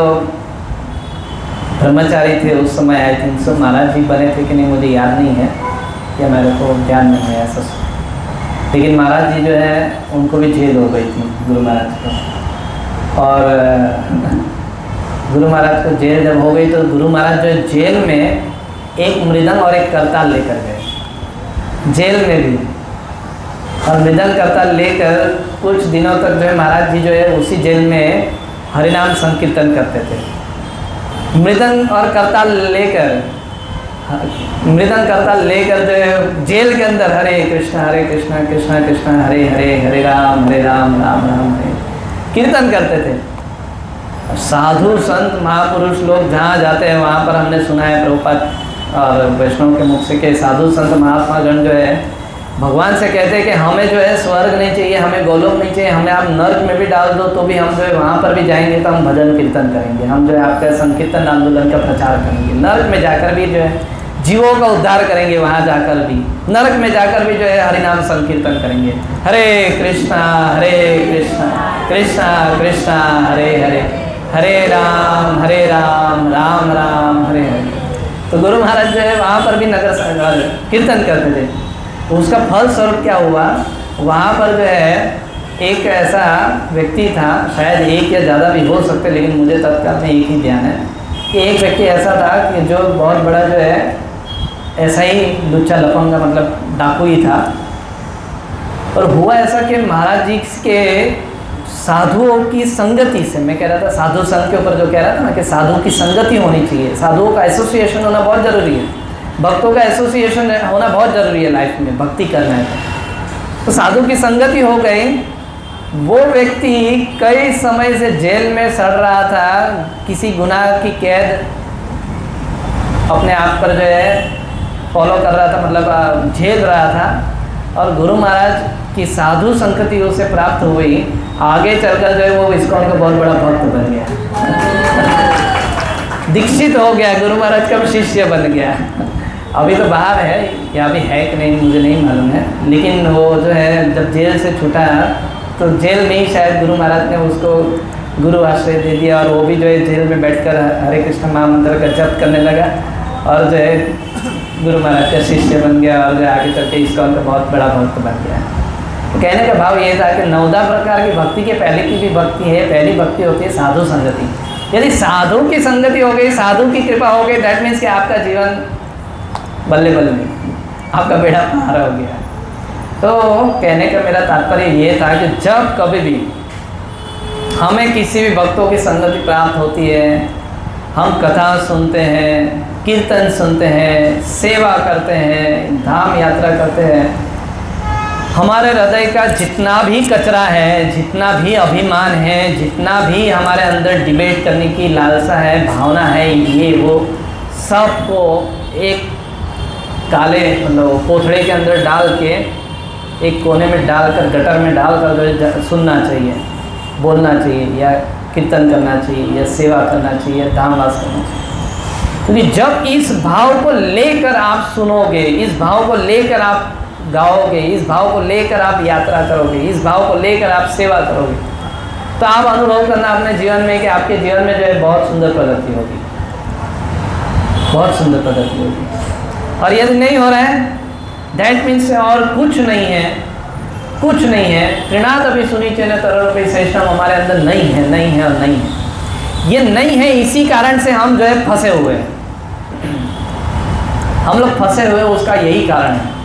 [SPEAKER 4] ब्रह्मचारी थे उस समय, आई थिंक सो महाराज जी बने थे कि नहीं मुझे याद नहीं है, या मेरे को ध्यान नहीं है ऐसा। लेकिन महाराज जी जो है उनको भी जेल हो गई थी गुरु महाराज को। और गुरु महाराज को जेल जब हो गई तो गुरु महाराज जो जेल में एक मृदंग और एक करताल लेकर गए जेल में भी, और मृदंग करताल लेकर कुछ दिनों तक जो है महाराज जी जो है उसी जेल में हरिनाम संकीर्तन करते थे। मृदंग और करताल लेकर, मृदंग करताल लेकर जो है जेल के अंदर हरे कृष्णा कृष्णा कृष्णा हरे हरे, हरे राम राम राम हरे कीर्तन करते थे। साधु संत महापुरुष लोग जहाँ जाते हैं वहाँ पर हमने सुना है प्रभुपाद और वैष्णव के मुख से कि साधु संत महात्मा गण जो है भगवान से कहते हैं कि हमें जो है स्वर्ग नहीं चाहिए, हमें गोलोक नहीं चाहिए, हमें आप नर्क में भी डाल दो तो भी हम जो है वहाँ पर भी जाएंगे तो हम भजन कीर्तन करेंगे, हम जो है आपका संकीर्तन आंदोलन का प्रचार करेंगे, नर्क में जाकर भी जो है जीवों का उद्धार करेंगे, वहाँ जाकर भी नरक में जाकर भी जो है हरिनाम संकीर्तन करेंगे, हरे कृष्णा कृष्णा कृष्णा हरे हरे, हरे राम राम राम हरे हरे। तो गुरु महाराज जो है वहाँ पर भी नगर कीर्तन करते थे। उसका फल स्वरूप क्या हुआ, वहाँ पर जो है एक ऐसा व्यक्ति था, शायद एक या ज़्यादा भी हो सकते, लेकिन मुझे तत्काल में एक ही ध्यान है कि एक व्यक्ति ऐसा था कि जो बहुत बड़ा जो है ऐसा ही लुच्चा लफंगा मतलब डाकू ही था। और हुआ ऐसा कि महाराज जी के साधुओं की संगति से, मैं कह रहा था साधु संत के ऊपर जो कह रहा था ना कि साधु की संगति होनी चाहिए, साधुओं का एसोसिएशन होना बहुत ज़रूरी है। भक्तों का एसोसिएशन होना बहुत ज़रूरी है लाइफ में, भक्ति करना है तो साधु की संगति हो गई। वो व्यक्ति कई समय से जेल में सड़ रहा था, किसी गुनाह की कैद अपने आप पर जो है फॉलो कर रहा था, मतलब झेल रहा था, और गुरु महाराज की साधु संगति उसे प्राप्त हुई। आगे चलकर जो है वो इस्कॉन का बहुत बड़ा भक्त बन गया दीक्षित हो गया, गुरु महाराज का शिष्य बन गया। अभी तो बाहर है, यहाँ भी है कि नहीं मुझे नहीं मालूम है, लेकिन वो जो है जब जेल से छूटा तो जेल में ही शायद गुरु महाराज ने उसको गुरु आश्रय दे दिया, और वो भी जो है जेल में बैठकर हरे कृष्ण महामंत्र का जप करने लगा, और जो है गुरु महाराज का शिष्य बन गया, और जो आगे चल के इस्कॉन का बहुत बड़ा भक्त बन गया। तो कहने का भाव ये था कि 9 प्रकार की भक्ति के पहले की भी भक्ति है। पहली भक्ति होती है साधु संगति। यदि साधु की संगति हो गई, साधु की कृपा हो गई, दैट मीन्स कि आपका जीवन बल्ले बल्ले, आपका बेड़ा पार हो गया। तो कहने का मेरा तात्पर्य ये था कि जब कभी भी हमें किसी भी भक्तों की संगति प्राप्त होती है, हम कथा सुनते हैं, कीर्तन सुनते हैं, सेवा करते हैं, धाम यात्रा करते हैं, हमारे हृदय का जितना भी कचरा है, जितना भी अभिमान है, जितना भी हमारे अंदर डिबेट करने की लालसा है, भावना है, ये वो सबको एक काले मतलब पोथड़े के अंदर डाल के एक कोने में डालकर, गटर में डालकर जो है सुनना चाहिए, बोलना चाहिए, या कीर्तन करना चाहिए, या सेवा करना चाहिए, धामवास करना चाहिए। क्योंकि जब इस भाव को लेकर आप सुनोगे, इस भाव को लेकर आप गाओगे, इस भाव को लेकर आप यात्रा करोगे, इस भाव को लेकर आप सेवा करोगे, तो आप अनुभव करना अपने जीवन में कि आपके जीवन में जो है बहुत सुंदर प्रगति होगी, बहुत सुंदर प्रगति होगी। और यदि नहीं हो रहा है, दैट मीन्स और कुछ नहीं है, कुछ नहीं है। त्रिनाद अभी सुनी चेन तरह श्रेष्ठम हमारे अंदर नहीं है, नहीं है और नहीं है। ये नहीं है, इसी कारण से हम जो है फंसे हुए हैं। हम लोग फंसे हुए उसका यही कारण है।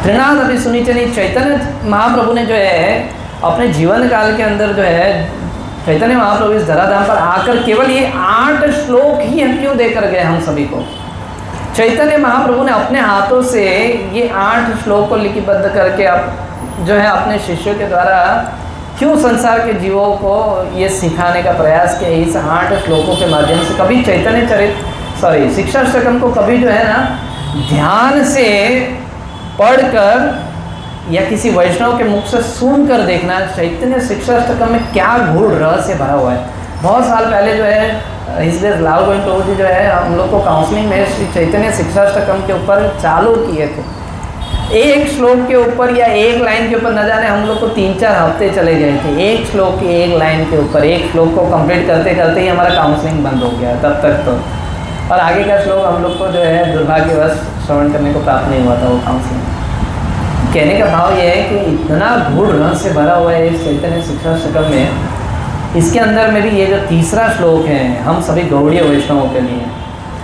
[SPEAKER 4] त्रिनाद अभी सुनी चेनी चैतन्य महाप्रभु ने जो है अपने जीवन काल के अंदर जो है चैतन्य महाप्रभु इस धराधाम पर आकर केवल ये 8 श्लोक ही क्यों देकर गए हम सभी को। चैतन्य महाप्रभु ने अपने हाथों से ये 8 श्लोक को लिपिबद्ध करके अब जो है अपने शिष्यों के द्वारा क्यों संसार के जीवों को ये सिखाने का प्रयास किया। इस 8 श्लोकों के माध्यम से कभी शिक्षाष्टकम को कभी जो है ना ध्यान से पढ़कर या किसी वैष्णव के मुख से सुनकर देखना, चैतन्य शिक्षाष्टकम में क्या गूढ़ रहस्य भरा हुआ है। बहुत साल पहले जो है इसलिए लाल गोविंद प्रभु जी जो है हम लोग को काउंसलिंग में श्री चैतन्य शिक्षाष्टकम के ऊपर चालू किए थे। एक श्लोक के ऊपर या एक लाइन के ऊपर न जाने हम लोग को 3-4 हफ्ते चले गए थे। एक श्लोक की एक लाइन के ऊपर, एक श्लोक को कंप्लीट करते करते ही हमारा काउंसलिंग बंद हो गया तब तक तो। और आगे का श्लोक हम लोग को जो है दुर्भाग्यवश श्रवण करने को प्राप्त नहीं हुआ था वो काउंसलिंग। कहने का भाव ये है कि इतना गूढ़ रहस्य भरा हुआ है इस चैतन्य शिक्षाष्टकम में। इसके अंदर में भी ये जो तीसरा श्लोक है हम सभी गौड़ीय वैष्णवों के लिए,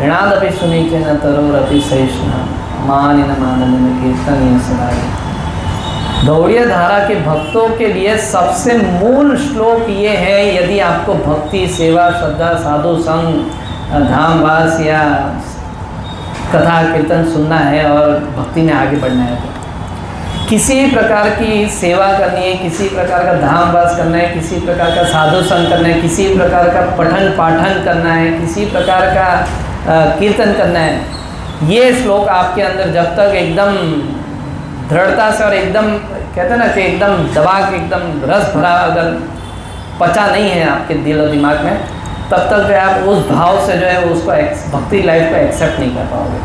[SPEAKER 4] ऋणाद अपि सुनीचे न तरोरपि सहिष्णुना मानिन मानन कीर्तनीय सदाई। गौड़ीय धारा के भक्तों के लिए सबसे मूल श्लोक ये है, यदि आपको भक्ति, सेवा, श्रद्धा, साधु संग, धामवास या कथा कीर्तन सुनना है और भक्ति में आगे बढ़ना है, तो किसी प्रकार की सेवा करनी है, किसी प्रकार का धामवास करना है, किसी प्रकार का साधु संग करना है, किसी प्रकार का पठन पाठन करना है, किसी प्रकार का कीर्तन करना है, ये श्लोक आपके अंदर जब तक एकदम दृढ़ता से और एकदम कहते हैं ना कि एकदम दबा के एकदम रस भरा अगर पचा नहीं है आपके दिल और दिमाग में, तब तक जो है आप उस भाव से जो है उसको भक्ति लाइफ को एक्सेप्ट नहीं कर पाओगे।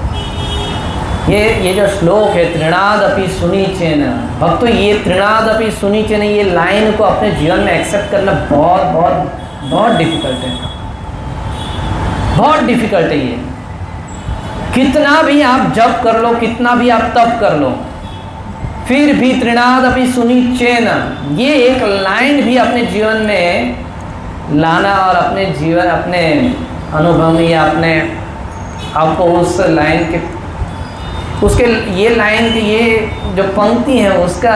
[SPEAKER 4] ये जो श्लोक है त्रिनाद अपि सुनीचेन, भक्तो ये त्रिनाद अपि सुनीचेन, ये लाइन को अपने जीवन में एक्सेप्ट करना बहुत बहुत बहुत डिफिकल्ट है, बहुत डिफिकल्ट है। ये कितना भी आप जप कर लो, कितना भी आप तप कर लो, फिर भी त्रिनाद अपि सुनीचेन ये एक लाइन भी अपने जीवन में लाना और अपने जीवन, अपने अनुभव में या अपने आपको उस लाइन के उसके ये लाइन की ये जो पंक्ति है उसका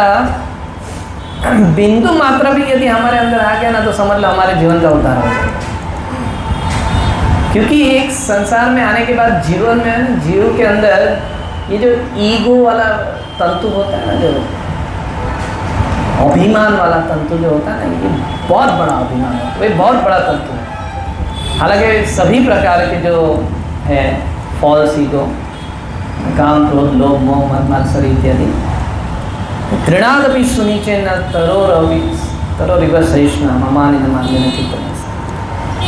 [SPEAKER 4] बिंदु मात्रा भी यदि हमारे अंदर आ गया ना, तो समझ लो हमारे जीवन का उद्धार हो जाएगा। क्योंकि एक संसार में आने के बाद जीवन में है ना, जीव के अंदर ये जो ईगो वाला तंतु होता है ना, जो अभिमान वाला तंतु जो होता है ना, ये बहुत बड़ा अभिमान है, वो बहुत बड़ा तंतु है। हालांकि सभी प्रकार के जो है फॉल्स ईगो, काम, क्रोध, लोभ, मोह, मद, मात्सर्य इत्यादि, तृणादपि सुनीचे न तरोरिव सहिष्णुः ममानि न मान्येन कीर्तनेन।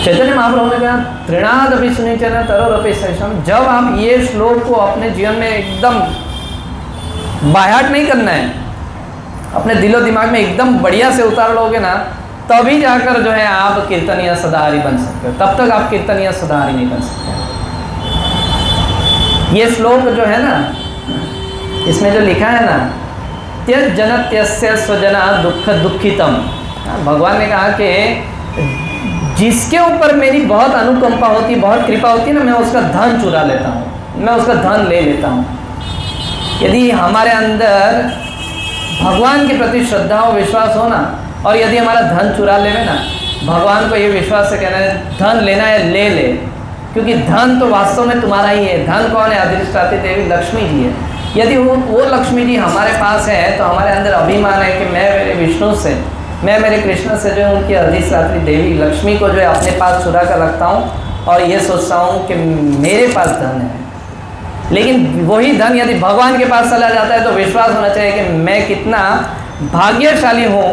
[SPEAKER 4] चैतन्य महाप्रभु ने कहा तृणादपि सुनीचे न तरोरपि सहिष्णुः। जब आप ये श्लोक को अपने जीवन में एकदम बाहर नहीं करना है, अपने दिलो दिमाग में एकदम बढ़िया से उतार लोगे ना, तभी जाकर जो है आप कीर्तनीय सदाहरि बन सकते हो। तब तक आप कीर्तनीय सदाहरि नहीं बन सकते। ये श्लोक जो है ना, इसमें जो लिखा है ना, त्यज जन त्यस्य स्वजना दुख दुखितम। भगवान ने कहा कि जिसके ऊपर मेरी बहुत अनुकंपा होती, बहुत कृपा होती है ना, मैं उसका धन चुरा लेता हूँ, मैं उसका धन ले लेता हूँ। यदि हमारे अंदर भगवान के प्रति श्रद्धा और विश्वास हो ना, और यदि हमारा धन चुरा लेवे ना, भगवान को ये विश्वास से कहना है धन लेना है ले ले, क्योंकि धन तो वास्तव में तुम्हारा ही है। धन कौन है? अधिष्ठात्री देवी लक्ष्मी जी है। यदि वो लक्ष्मी जी हमारे पास है तो हमारे अंदर अभिमान है कि मैं मेरे विष्णु से, मैं मेरे कृष्ण से जो है उनकी अधिष्ठात्री देवी लक्ष्मी को जो है अपने पास चुरा कर रखता हूँ और ये सोचता हूँ कि मेरे पास धन है। लेकिन वही धन यदि भगवान के पास चला जाता है तो विश्वास होना चाहिए कि मैं कितना भाग्यशाली हूँ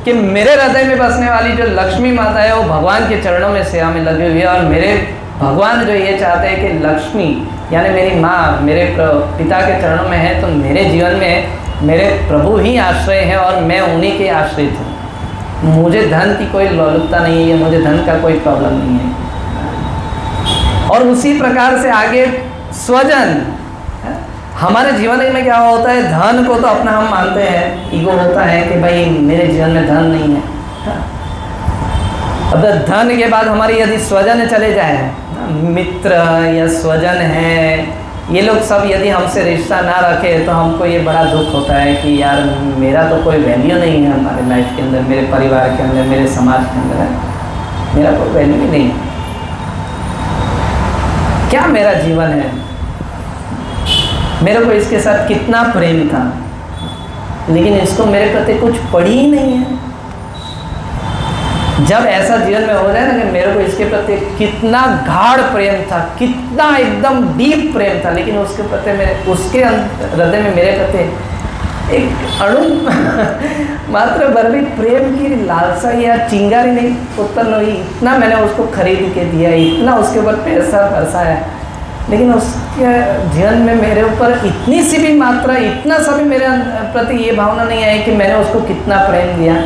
[SPEAKER 4] कि मेरे हृदय में बसने वाली जो लक्ष्मी माता है वो भगवान के चरणों में सेवा में लगी हुई है। और मेरे भगवान जो ये चाहते हैं कि लक्ष्मी यानी मेरी माँ मेरे पिता के चरणों में है, तो मेरे जीवन में मेरे प्रभु ही आश्रय है और मैं उन्हीं के आश्रित हूँ। मुझे धन की कोई लोलुपता नहीं है, मुझे धन का कोई प्रॉब्लम नहीं है। और उसी प्रकार से आगे स्वजन, हमारे जीवन में क्या होता है, धन को तो अपना हम मानते हैं, ईगो होता है कि भाई मेरे जीवन में धन नहीं है। अब धन के बाद हमारी यदि स्वजन चले जाए, मित्र या स्वजन है, ये लोग सब यदि हमसे रिश्ता ना रखे तो हमको ये बड़ा दुख होता है कि यार मेरा तो कोई वैल्यू नहीं है हमारे लाइफ के अंदर, मेरे परिवार के अंदर, मेरे समाज के अंदर है, मेरा कोई वैल्यू ही नहीं। क्या मेरा जीवन है, मेरे को इसके साथ कितना प्रेम था, लेकिन इसको मेरे प्रति कुछ पड़ी ही नहीं है। जब ऐसा जीवन में हो जाए ना कि मेरे को इसके प्रति कितना गाढ़ प्रेम था, कितना एकदम डीप प्रेम था, लेकिन उसके प्रति उसके हृदय में मेरे प्रति एक अणु मात्र भर भी प्रेम की लालसा या चिंगारी नहीं उत्पन्न हुई। इतना मैंने उसको खरीद के दिया, इतना उसके ऊपर पैसा बरसाया, लेकिन उसके जीवन में मेरे ऊपर इतनी सी भी मात्रा, इतना सा भी मेरे प्रति ये भावना नहीं आई कि मैंने उसको कितना प्रेम दिया।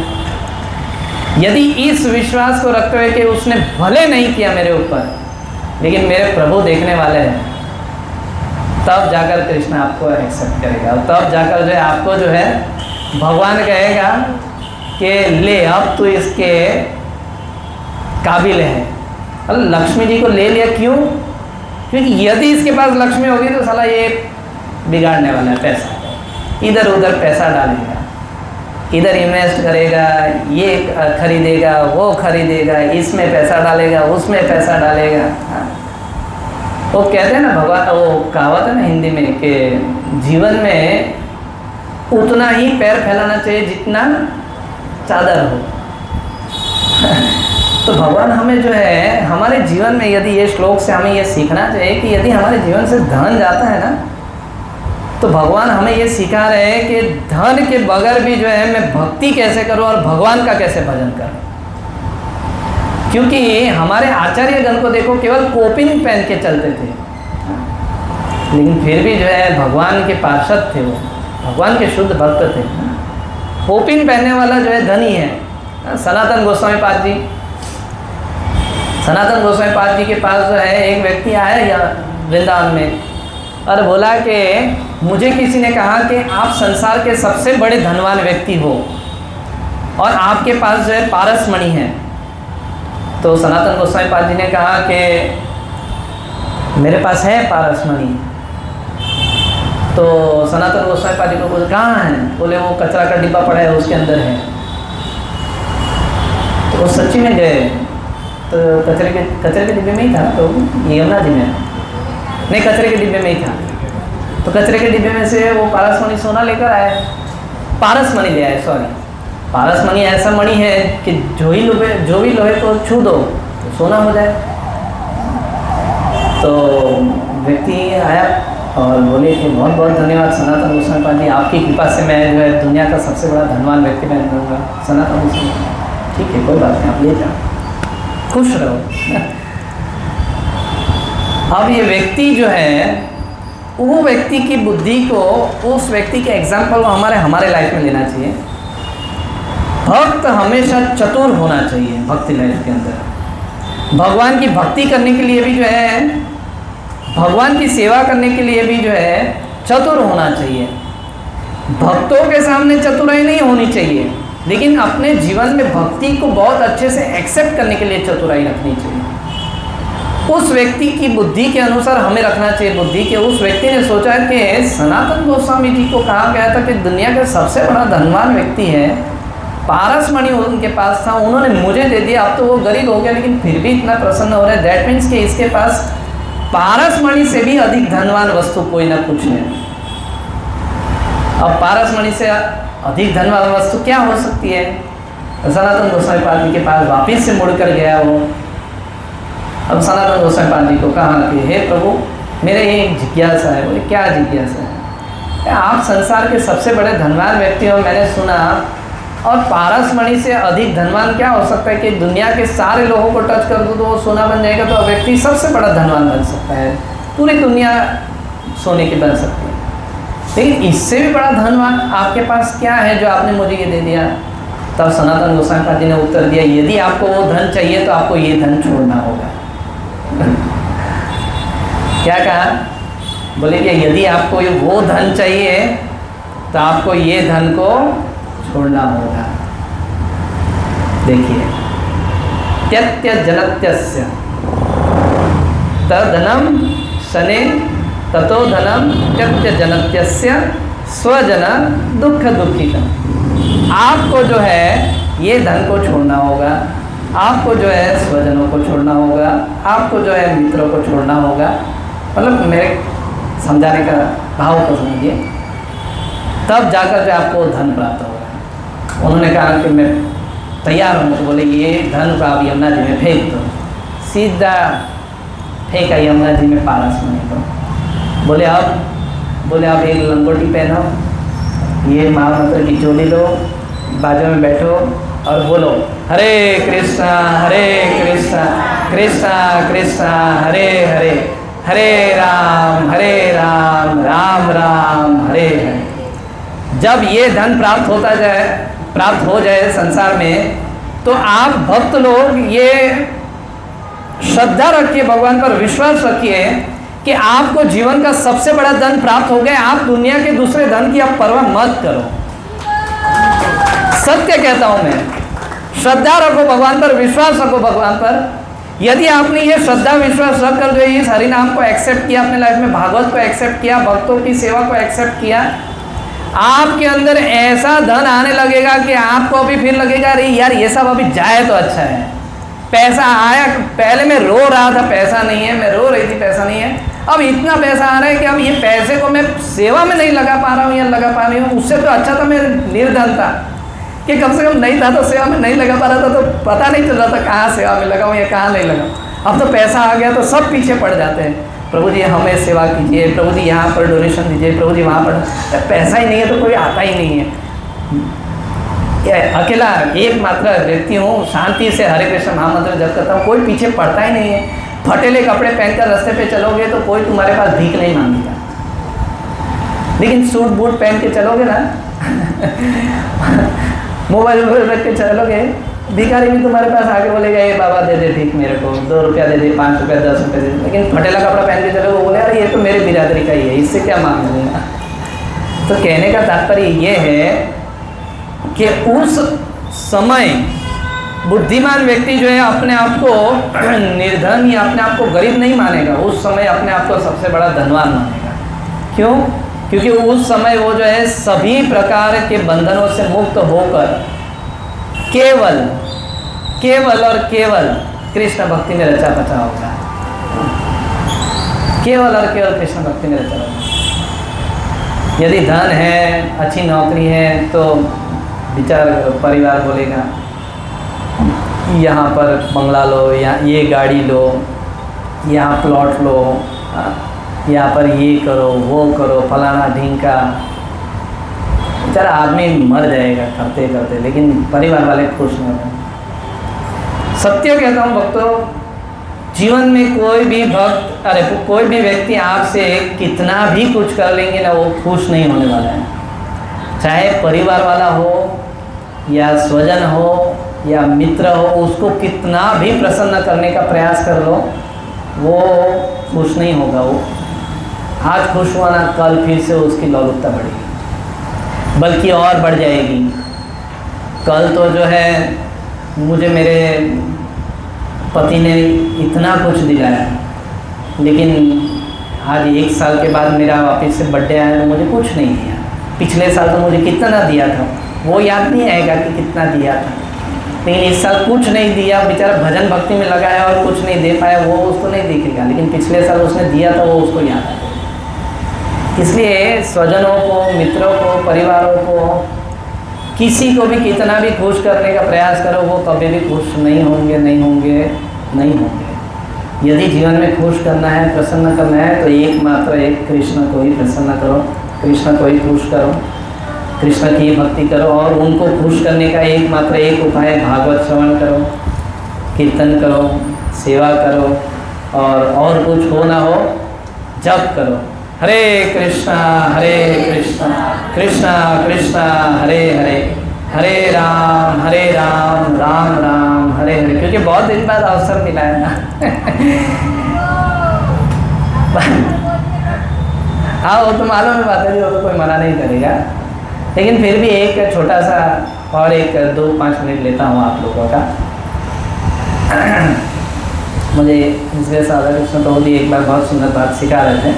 [SPEAKER 4] यदि इस विश्वास को रखते हुए कि उसने भले नहीं किया मेरे ऊपर, लेकिन मेरे प्रभु देखने वाले हैं, तब जाकर कृष्ण आपको एक्सेप्ट करेगा। तब जाकर जो है आपको जो है भगवान कहेगा कि ले अब तो इसके काबिल है। अरे लक्ष्मी जी को ले लिया, क्यों? क्योंकि यदि इसके पास लक्ष्मी होगी तो साला ये बिगाड़ने वाला है, पैसा इधर उधर पैसा डालेगा, इधर इन्वेस्ट करेगा, ये खरीदेगा, वो खरीदेगा, इसमें पैसा डालेगा, उसमें पैसा डालेगा। वो कहते हैं ना भगवान, वो कहावत है ना हिंदी में कि जीवन में उतना ही पैर फैलाना चाहिए जितना चादर हो। तो भगवान हमें जो है हमारे जीवन में, यदि ये श्लोक से हमें ये सीखना चाहिए कि यदि हमारे जीवन से धन जाता है ना, तो भगवान हमें ये सिखा रहे हैं कि धन के बगैर भी जो है मैं भक्ति कैसे करूं और भगवान का कैसे भजन करूं। क्योंकि हमारे आचार्यगण को देखो, केवल कोपिन पहन के चलते थे, लेकिन फिर भी जो है भगवान के पार्षद थे, वो भगवान के शुद्ध भक्त थे। कोपिन पहनने वाला जो है धनी है। सनातन गोस्वामी पाद जी, सनातन गोस्वामी पाद जी के पास जो है एक व्यक्ति आया या वृंदावन में और बोला कि मुझे किसी ने कहा कि आप संसार के सबसे बड़े धनवान व्यक्ति हो और आपके पास जो है पारस मणि है। तो सनातन गोस्वामी पाद जी ने कहा कि मेरे पास है पारस मणि। तो सनातन गोस्वामी पाद जी को बोले कहाँ है? बोले वो कचरा का डिब्बा पड़ा है उसके अंदर है। तो वो सच्ची में गए तो कचरे के डिब्बे में ही था तो यमुना जी में नहीं, कचरे के डिब्बे में ही था। तो कचरे के डिब्बे में से वो पारसमणि सोना लेकर आए, पारसमणि ले आए, सॉरी। पारसमणि ऐसा मणि है कि जो भी लोहे को छू दो तो सोना हो जाए। तो व्यक्ति आया और बोले कि बहुत बहुत धन्यवाद सनातन गोस्वामी पाद जी, आपकी कृपा से मैं जो है दुनिया का सबसे बड़ा धनवान व्यक्ति बन जाऊँगा। सनातन गोस्वामी, ठीक है कोई बात नहीं, आप ले जाओ, खुश रहो। अब ये व्यक्ति जो है, वो व्यक्ति की बुद्धि को, उस व्यक्ति के एग्जाम्पल को हमारे लाइफ में लेना चाहिए। भक्त हमेशा चतुर होना चाहिए भक्ति लाइफ के अंदर। भगवान की भक्ति करने के लिए भी जो है, भगवान की सेवा करने के लिए भी जो है चतुर होना चाहिए। भक्तों के सामने चतुराई नहीं होनी चाहिए, लेकिन अपने जीवन में भक्ति को बहुत अच्छे से एक्सेप्ट करने के लिए चतुराई रखनी चाहिए। उस व्यक्ति की बुद्धि के अनुसार हमें रखना चाहिए बुद्धि के। उस व्यक्ति ने सोचा कि सनातन गोस्वामी जी को कहा गया था कि दुनिया का सबसे बड़ा धनवान व्यक्ति है, पारसमणि उनके पास था, उन्होंने मुझे दे दिया। अब तो वो गरीब हो गया लेकिन फिर भी इतना प्रसन्न हो रहा है। दैट मीन्स कि इसके पास पारसमणि से भी अधिक धनवान वस्तु कोई ना कुछ है। अब पारसमणि से अधिक धनवान वस्तु क्या हो सकती है? सनातन गोस्वामी पाद जी के पास वापिस से मुड़कर गया वो। अब सनातन गोस्वामी पाद जी को कहा कि हे प्रभु, मेरे एक जिज्ञासा है। बोले क्या जिज्ञासा है? आप संसार के सबसे बड़े धनवान व्यक्ति हो, मैंने सुना, और पारसमणि से अधिक धनवान क्या हो सकता है कि दुनिया के सारे लोगों को टच कर दो तो वो सोना बन जाएगा, तो व्यक्ति सबसे बड़ा धनवान बन सकता है, पूरी दुनिया सोने की बन सकती है। लेकिन इससे भी बड़ा धनवान आपके पास क्या है जो आपने मुझे ये दे दिया? तब सनातन गोस्वामी पाद जी ने उत्तर दिया, यदि आपको वो धन चाहिए तो आपको ये धन छोड़ना होगा। क्या कहा? बोले कि यदि आपको वो धन चाहिए तो आपको ये धन को छोड़ना होगा। देखिए, त्यत्य जनत्यस्य तद्धनम शने ततो धनम त्यत्य जनत्यस्य स्वजन दुख दुखितम। आपको जो है ये धन को छोड़ना होगा, आपको जो है स्वजनों को छोड़ना होगा, आपको जो है मित्रों को छोड़ना होगा। मतलब मेरे समझाने का भाव को समझिए, तब जाकर जो आपको धन प्राप्त होगा। उन्होंने कहा कि मैं तैयार हूँ। तो बोले ये धन को आप यमुना जी में फेंक दो। सीधा फेंका यमुना जी में पारसमणि को। बोले अब एक लंगोटी पहनो, ये महामंत्र की चोली लो, बाजू में बैठो और बोलो हरे कृष्णा कृष्णा कृष्णा हरे हरे, हरे राम राम राम हरे हरे। जब ये धन प्राप्त हो जाए संसार में, तो आप भक्त लोग ये श्रद्धा रखिए, भगवान पर विश्वास रखिए कि आपको जीवन का सबसे बड़ा धन प्राप्त हो गया। आप दुनिया के दूसरे धन की आप परवाह मत करो। सत्य कहता हूं मैं, श्रद्धा रखो भगवान पर, विश्वास रखो भगवान पर। यदि आपने ये श्रद्धा विश्वास रख कर जो इस हरिनाम को एक्सेप्ट किया अपने लाइफ में, भागवत को एक्सेप्ट किया, भक्तों की सेवा को एक्सेप्ट किया, आपके अंदर ऐसा धन आने लगेगा कि आपको अभी फिर लगेगा अरे यार ये सब अभी जाए तो अच्छा है। पैसा आया, पहले मैं रो रहा था पैसा नहीं है, मैं रो रही थी पैसा नहीं है, अब इतना पैसा आ रहा है कि अब ये पैसे को मैं सेवा में नहीं लगा पा रहा हूँ या लगा पा रही हूँ। उससे तो अच्छा था मैं निर्धन था कि कम से कम नहीं था तो सेवा में नहीं लगा पा रहा था, तो पता नहीं चल रहा था कहाँ सेवा में लगा हूँ या कहाँ नहीं लगा। अब तो पैसा आ गया तो सब पीछे पड़ जाते हैं, प्रभु जी हमें सेवा कीजिए, प्रभु जी यहाँ पर डोनेशन दीजिए, प्रभु जी वहाँ पर। पैसा ही नहीं है तो कोई आता ही नहीं है। अकेला एकमात्र व्यक्ति हूँ, शांति से हरे कृष्ण महामंत्र जप करता हूँ, कोई पीछे पड़ता ही नहीं है। फटेले कपड़े पहनकर रास्ते पे चलोगे तो कोई तुम्हारे पास भीख नहीं मांगेगा, लेकिन सूट बूट पहन के चलोगे ना मोबाइल रख के चलोगे, भिखारी भी तुम्हारे पास आके बोलेगा ये बाबा दे दे भीख मेरे को, 2 रुपया दे दे, 5 रुपया, 10 रुपया दे दे। लेकिन फटेला कपड़ा पहन के चलोगे, बोले अरे ये तो मेरे बिरादरी का ही है, इससे क्या मांग लूँगा। तो कहने का तात्पर्य ये है कि उस समय बुद्धिमान व्यक्ति जो है अपने आप को निर्धन या अपने आप को गरीब नहीं मानेगा, उस समय अपने आप को सबसे बड़ा धनवान मानेगा। क्यों? क्योंकि उस समय वो जो है सभी प्रकार के बंधनों से मुक्त होकर केवल और केवल कृष्ण भक्ति में रचा बचा होगा, केवल और केवल कृष्ण भक्ति में रचा होगा। यदि धन है, अच्छी नौकरी है, तो विचार परिवार बोलेगा यहाँ पर बंगला लो, या ये गाड़ी लो, यहाँ प्लॉट लो, यहाँ पर ये करो, वो करो, फलाना ढींका। बेचारा आदमी मर जाएगा करते करते, लेकिन परिवार वाले खुश नहीं होते। सत्य कहता हूँ भक्तों, जीवन में कोई भी भक्त, अरे कोई भी व्यक्ति आपसे कितना भी कुछ कर लेंगे ना, वो खुश नहीं होने वाला है। चाहे परिवार वाला हो या स्वजन हो या मित्र हो, उसको कितना भी प्रसन्न करने का प्रयास कर लो, वो खुश नहीं होगा। वो आज खुश हुआ ना, कल फिर से उसकी लौलुपता बढ़ेगी, बल्कि और बढ़ जाएगी। कल तो जो है मुझे मेरे पति ने इतना कुछ दिलाया, लेकिन आज 1 साल के बाद मेरा वापस से बर्थडे आया तो मुझे कुछ नहीं दिया। पिछले साल तो मुझे कितना दिया था, वो याद नहीं आएगा कि कितना दिया था, लेकिन इस साल कुछ नहीं दिया। बेचारा भजन भक्ति में लगा है और कुछ नहीं दे पाया, वो उसको नहीं दिखेगा, लेकिन पिछले साल उसने दिया था, वो उसको याद है। इसलिए स्वजनों को, मित्रों को, परिवारों को, किसी को भी कितना भी खुश करने का प्रयास करो, वो कभी भी खुश नहीं होंगे, नहीं होंगे, नहीं होंगे। यदि जीवन में खुश करना है, प्रसन्न करना है, तो एकमात्र एक कृष्ण को ही प्रसन्न करो, कृष्ण को ही खुश करो, कृष्ण की भक्ति करो। और उनको खुश करने का एकमात्र एक उपाय भागवत श्रवण करो, कीर्तन करो, सेवा करो, और कुछ हो ना हो जप करो। हरे कृष्णा कृष्णा कृष्णा हरे हरे, हरे राम राम राम हरे हरे। क्योंकि बहुत दिन बाद अवसर मिला है ना। हाँ, वो तो मालूम है बात है, वो तो कोई मना नहीं करेगा, लेकिन फिर भी एक छोटा सा और एक 2-5 मिनट लेता हूँ आप लोगों का। मुझे इसलिए राधा कृष्ण प्रभु जी एक बार बहुत सुंदर बात सिखा रहे थे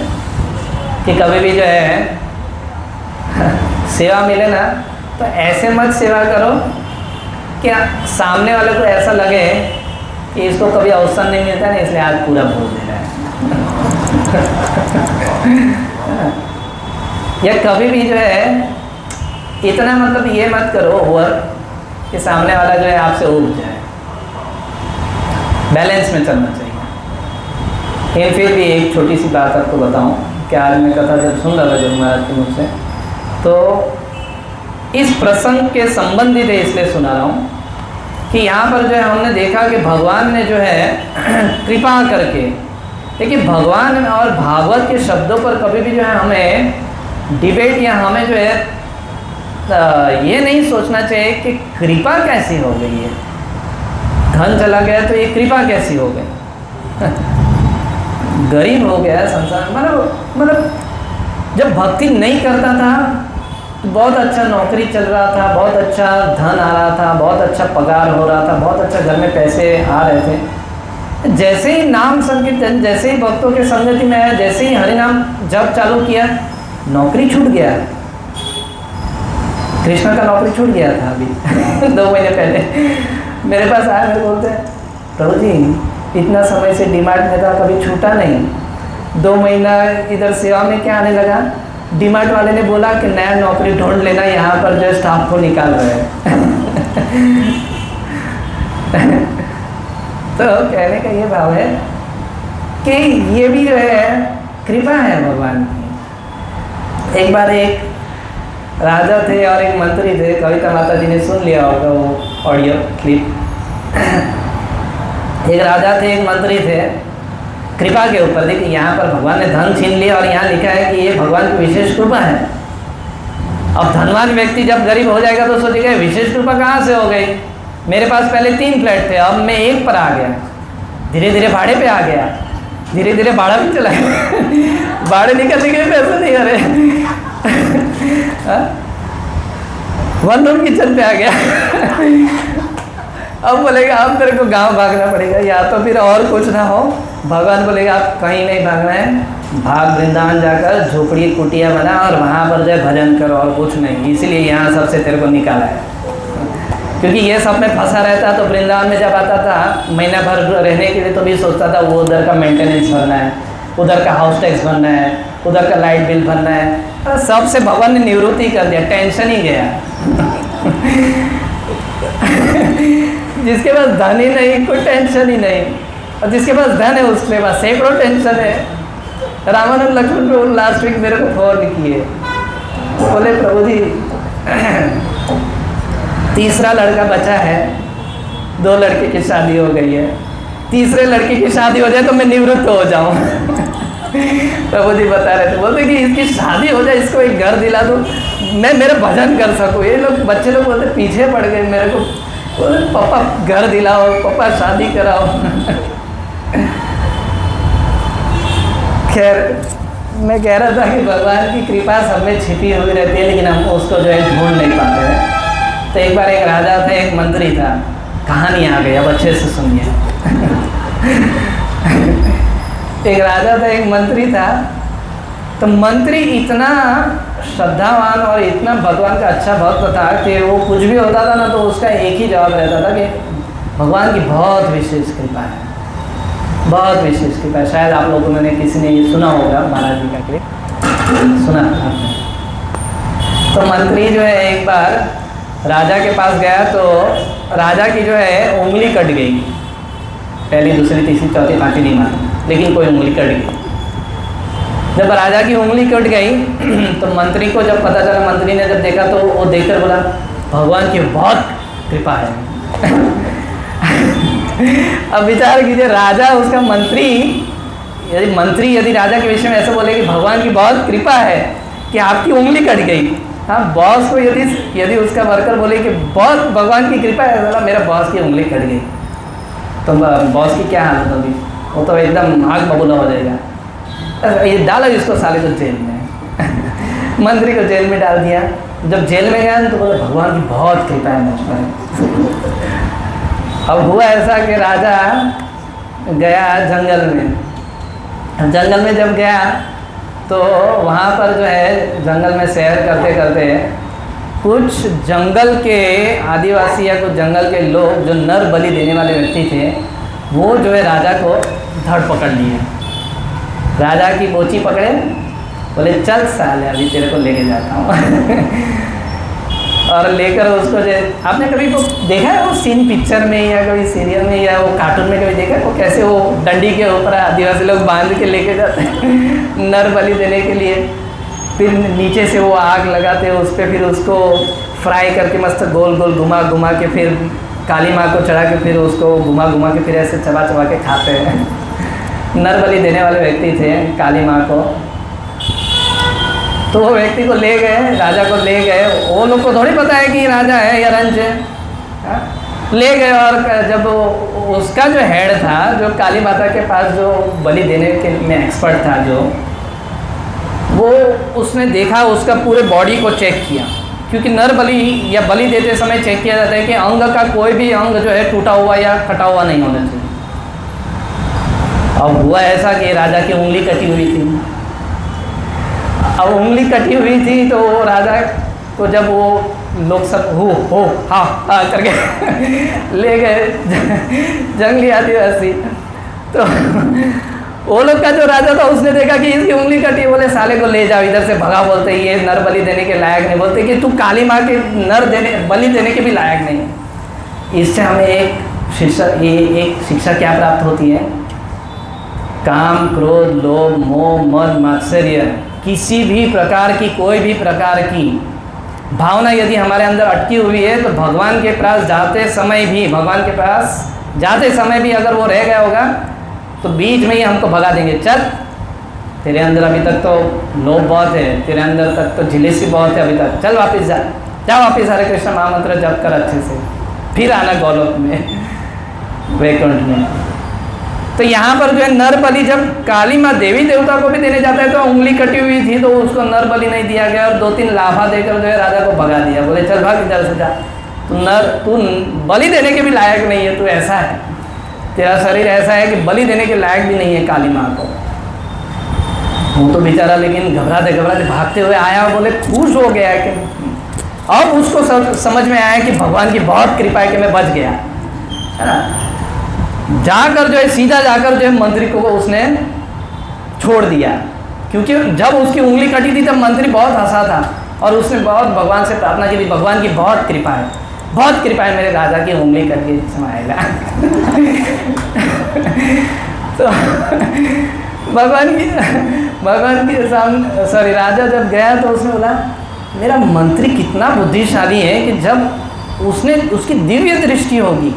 [SPEAKER 4] कि कभी भी जो है सेवा मिले ना, तो ऐसे मत सेवा करो कि सामने वाले को ऐसा लगे कि इसको कभी अवसर नहीं मिलता ना, इसलिए आज पूरा भूल दे रहा है। या कभी भी जो है इतना मतलब ये मत करो ओवर कि सामने वाला जो है आपसे उब जाए। बैलेंस में चलना चाहिए। लेकिन फिर भी एक छोटी सी बात आपको बताऊं कि आज मैं कथा जब सुन रहा था गुरु महाराज के मुझसे, तो इस प्रसंग के संबंधित है, इसलिए सुना रहा हूँ कि यहाँ पर जो है हमने देखा कि भगवान ने जो है कृपा करके, देखिए भगवान और भागवत के शब्दों पर कभी भी जो है हमें डिबेट या हमें जो है ये नहीं सोचना चाहिए कि कृपा कैसी हो गई है, धन चला गया तो ये कृपा कैसी हो गई, गरीब हो गया संसार। मतलब जब भक्ति नहीं करता था तो बहुत अच्छा नौकरी चल रहा था, बहुत अच्छा धन आ रहा था, बहुत अच्छा पगार हो रहा था, बहुत अच्छा घर में पैसे आ रहे थे। जैसे ही नाम संकीर्तन, जैसे ही भक्तों के संगति में आया, जैसे ही हरिनाम जप चालू किया, नौकरी छूट गया। कृष्णा का नौकरी छूट गया था अभी 2 महीने पहले मेरे पास आया, मेरे बोलते हैं प्रभु जी इतना समय से डीमार्ट में था, कभी छूटा नहीं, 2 महीना इधर सेवा में क्या आने लगा। डीमार्ट वाले ने बोला कि नया नौकरी ढूंढ लेना, यहाँ पर जो स्टाफ को निकाल रहे हैं। तो कहने का ये भाव है कि ये भी जो है कृपा है भगवान की। एक बार एक राजा थे और एक मंत्री थे, कविता माता जी ने सुन लिया होगा वो ऑडियो क्लिप। एक राजा थे, एक मंत्री थे, कृपा के ऊपर। देखिए यहाँ पर भगवान ने धन छीन लिया और यहाँ लिखा है कि ये भगवान की विशेष कृपा है। अब धनवान व्यक्ति जब गरीब हो जाएगा तो सोचेगा विशेष कृपा कहाँ से हो गई, मेरे पास पहले 3 फ्लैट थे, अब मैं 1 पर आ गया, धीरे धीरे भाड़े पे आ गया, धीरे धीरे भाड़ा भी चला गया, भाड़े निकलने के लिए पैसे नहीं आ रहे, 1 रूम किचन पे आ गया। अब बोलेगा अब मेरे को गांव भागना पड़ेगा, या तो फिर और कुछ ना हो। भगवान बोलेगा आप कहीं नहीं भागना है, भाग वृंदावन जाकर झोपड़ी कुटिया बना और वहाँ पर जो भजन करो और कुछ नहीं, इसलिए यहाँ सबसे तेरे को निकाला है। क्योंकि ये सब में फंसा रहता तो वृंदावन में जब आता था महीना भर रहने के लिए तो भी सोचता था वो उधर का मेंटेनेंस भरना है, उधर का हाउस टैक्स भरना है, उधर का लाइट बिल भरना है। सबसे भगवान ने निवृत्ति कर दिया, टेंशन ही गया। जिसके पास धन ही नहीं कोई टेंशन ही नहीं, और जिसके पास धन है उसके पास सैकड़ों टेंशन है। रामानंद लक्ष्मण प्रभु लास्ट वीक मेरे को फोन किए, बोले प्रभु जी तीसरा लड़का बचा है, 2 लड़के की शादी हो गई है, तीसरे लड़के की शादी हो जाए तो मैं निवृत्त हो जाऊं। प्रभु जी बता रहे थे, बोलते कि इसकी शादी हो जाए, इसको एक घर दिला दो, मैं मेरा भजन कर सकूं। ये लोग बच्चे लोग बोलते पीछे पड़ गए मेरे को, बोले पापा घर दिलाओ, पापा शादी कराओ। खैर मैं कह रहा था कि भगवान की कृपा सब में छिपी हुई रहती है, लेकिन हम उसको जो है ढूंढ नहीं पाते हैं। तो एक बार एक राजा था, एक मंत्री था, कहानी आ गई, अब अच्छे से सुनिए। एक राजा था, एक मंत्री था। तो मंत्री इतना श्रद्धावान और इतना भगवान का अच्छा भक्त था कि वो कुछ भी होता था ना तो उसका एक ही जवाब रहता था कि भगवान की बहुत विशेष कृपा है, बहुत विशेष कृपा है। शायद आप लोगों ने किसी ने ये सुना होगा, महाराज जी का क्लिप सुना आपने। तो मंत्री जो है एक बार राजा के पास गया तो राजा की जो है उंगली कट गई, पहली दूसरी तीसरी चौथी पांचवी नहीं मानी, लेकिन कोई उंगली कट गई। जब राजा की उंगली कट गई तो मंत्री को जब पता चला, मंत्री ने जब देखा तो वो देखकर बोला भगवान की बहुत कृपा है। अब विचार कीजिए, राजा उसका मंत्री, यदि राजा के विषय में ऐसा बोले कि भगवान की बहुत कृपा है कि आपकी उंगली कट गई। हाँ, बॉस को यदि उसका वर्कर बोले कि बहुत भगवान की कृपा है, बोला मेरा बॉस की उंगली कट गई, तो बॉस की क्या हालत होगी? वो तो एकदम आग बबूला हो जाएगा। ये डालो इसको साले को जेल में। मंत्री को जेल में डाल दिया। जब जेल में गया तो बोला भगवान की बहुत कृपा है मुझ पर। अब हुआ ऐसा कि राजा गया जंगल में। जंगल में जब गया तो वहाँ पर जो है जंगल में सैर करते करते कुछ जंगल के आदिवासी या कुछ जंगल के लोग जो नर बलि देने वाले व्यक्ति थे, वो जो है राजा को धड़ पकड़ लिए। राजा की बोची पकड़े, बोले चल साले अभी तेरे को लेके जाता हूँ। और लेकर उसको जो आपने कभी वो देखा है वो सीन पिक्चर में या कभी सीरियल में या वो कार्टून में कभी देखा है वो कैसे वो डंडी के ऊपर आदिवासी लोग बांध के लेके जाते हैं नर बलि देने के लिए। फिर नीचे से वो आग लगाते हैं उस पर, फिर उसको फ्राई करके मस्त गोल गोल घुमा घुमा के फिर काली माँ को चढ़ा के फिर उसको घुमा घुमा के फिर ऐसे चबा चबा के खाते हैं। नर बलि देने वाले व्यक्ति थे काली माँ को। तो वो व्यक्ति को ले गए, राजा को ले गए। वो लोग को थोड़ी पता है कि राजा है या रंज है। ले गए और जब उसका जो हेड था, जो काली माता के पास जो बलि देने के में एक्सपर्ट था, जो वो उसने देखा, उसका पूरे बॉडी को चेक किया, क्योंकि नर बलि या बलि देते समय चेक किया जाता है कि अंग का कोई भी अंग जो है टूटा हुआ या कटा हुआ नहीं होना चाहिए। अब हुआ ऐसा कि राजा की उंगली कटी हुई थी। अब उंगली कटी हुई थी तो वो राजा को जब वो लोग सब हो हाँ हाँ करके ले गए जंगली आदिवासी। तो वो लोग का जो राजा था उसने देखा कि इसकी उंगली कटी, बोले साले को ले जाओ इधर से भगा, बोलते ये नर बलि देने के लायक नहीं, बोलते कि तू काली माँ के बलि देने के भी लायक नहीं। इससे हमें एक शिक्षा क्या प्राप्त होती है? काम, क्रोध, लोभ, मोह, मद, मात्सर्य, किसी भी प्रकार की कोई भी प्रकार की भावना यदि हमारे अंदर अटकी हुई है तो भगवान के पास जाते समय भी अगर वो रह गया होगा तो बीच में ही हमको भगा देंगे। चल तेरे अंदर अभी तक तो लोभ बहुत है, तेरे अंदर तक तो झिलेसी बहुत है अभी तक, चल वापस जा वापस हरे कृष्ण महामंत्र जप कर अच्छे से, फिर आना गोलोक में, वैकुंठ में। तो यहाँ पर जो है नर बलि जब काली माँ देवी देवता को भी देने जाता है तो उंगली कटी हुई थी तो उसको नर बलि नहीं दिया गया और 2-3 लाफा देकर जो है राजा को भगा दिया। बोले चल भाग इधर से जा, तू बलि देने के भी लायक नहीं है, तू ऐसा है, तेरा शरीर ऐसा है कि बलि देने के लायक भी नहीं है काली माँ को। वो तो बेचारा लेकिन घबराते घबराते भागते हुए आया और बोले खुश हो गया कि अब उसको समझ में आया कि भगवान की बहुत कृपा है कि मैं बच गया, है ना। जाकर जो है सीधा जाकर जो है मंत्री को उसने छोड़ दिया, क्योंकि जब उसकी उंगली कटी थी तब मंत्री बहुत हंसा था और उसने बहुत भगवान से प्रार्थना की थी, भगवान की बहुत कृपा है, बहुत कृपा है, मेरे राजा की उंगली कट के समाएगा। तो भगवान के सामने सॉरी राजा जब गया तो उसने बोला मेरा मंत्री कितना बुद्धिशाली है कि जब उसने उसकी दिव्य दृष्टि होगी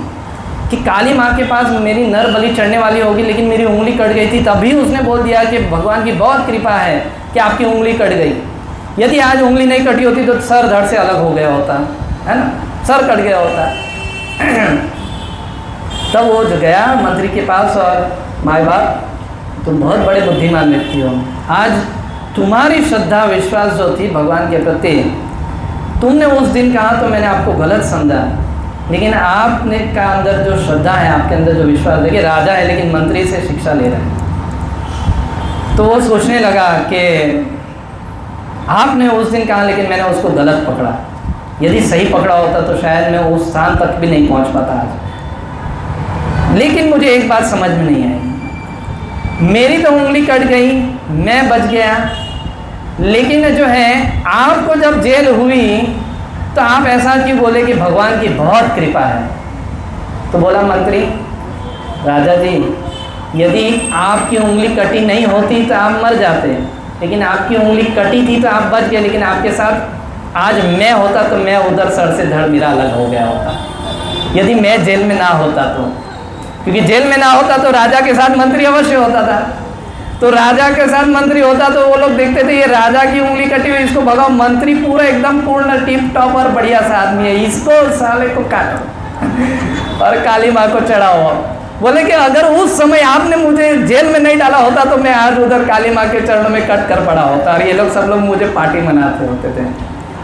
[SPEAKER 4] कि काली माँ के पास मेरी नर बलि चढ़ने वाली होगी लेकिन मेरी उंगली कट गई थी, तभी उसने बोल दिया कि भगवान की बहुत कृपा है कि आपकी उंगली कट गई। यदि आज उंगली नहीं कटी होती तो सर धड़ से अलग हो गया होता, है ना, सर कट गया होता। तब वो जो गया मंत्री के पास और माए बाप तुम बहुत बड़े बुद्धिमान व्यक्ति हो, आज तुम्हारी श्रद्धा विश्वास जो थी भगवान के प्रति, तुमने उस दिन कहा तो मैंने आपको गलत समझा, लेकिन आपने का अंदर जो श्रद्धा है, आपके अंदर जो विश्वास, देखिए राजा है लेकिन मंत्री से शिक्षा ले रहा है। तो वो सोचने लगा कि आपने उस दिन कहा लेकिन मैंने उसको गलत पकड़ा, यदि सही पकड़ा होता तो शायद मैं उस स्थान तक भी नहीं पहुंच पाता आज। लेकिन मुझे एक बात समझ में नहीं आई, मेरी तो उंगली कट गई, मैं बच गया, लेकिन जो है आपको जब जेल हुई तो आप ऐसा क्यों बोले कि भगवान की बहुत कृपा है। तो बोला मंत्री राजा जी यदि आपकी उंगली कटी नहीं होती तो आप मर जाते, लेकिन आपकी उंगली कटी थी तो आप बच गए, लेकिन आपके साथ आज मैं होता तो मैं उधर सर से धड़ मेरा अलग हो गया होता, यदि मैं जेल में ना होता तो, क्योंकि जेल में ना होता तो राजा के साथ मंत्री अवश्य होता था, तो राजा के साथ मंत्री होता तो वो लोग देखते थे ये राजा की उंगली कटी हुई, इसको भगाओ, मंत्री पूरा एकदम पूर्ण टिप टॉप और बढ़िया सा आदमी है, इसको साले को काटो और काली माँ को चढ़ाओ। बोले कि अगर उस समय आपने मुझे जेल में नहीं डाला होता तो मैं आज उधर काली माँ के चरणों में कट कर पड़ा होता और ये लोग सब लोग मुझे पार्टी मनाते होते थे।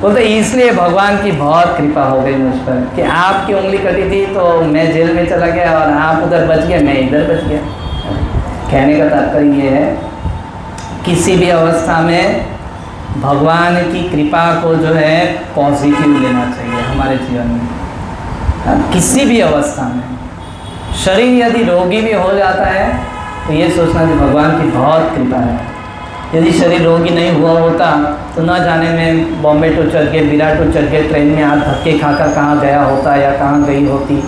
[SPEAKER 4] बोलते इसलिए भगवान की बहुत कृपा हो गई मुझ पर कि आपकी उंगली कटी थी तो मैं जेल में चला गया और आप उधर बच गए, मैं इधर बच गया। कहने का तात्पर्य ये है किसी भी अवस्था में भगवान की कृपा को जो है पॉजिटिव लेना चाहिए हमारे जीवन में। किसी भी अवस्था में शरीर यदि रोगी भी हो जाता है तो ये सोचना कि भगवान की बहुत कृपा है। यदि शरीर रोगी नहीं हुआ होता तो न जाने में बॉम्बे टू चल के विराट टू चल के ट्रेन में हाथ धक्के खाकर कहाँ गया होता या कहाँ गई होती,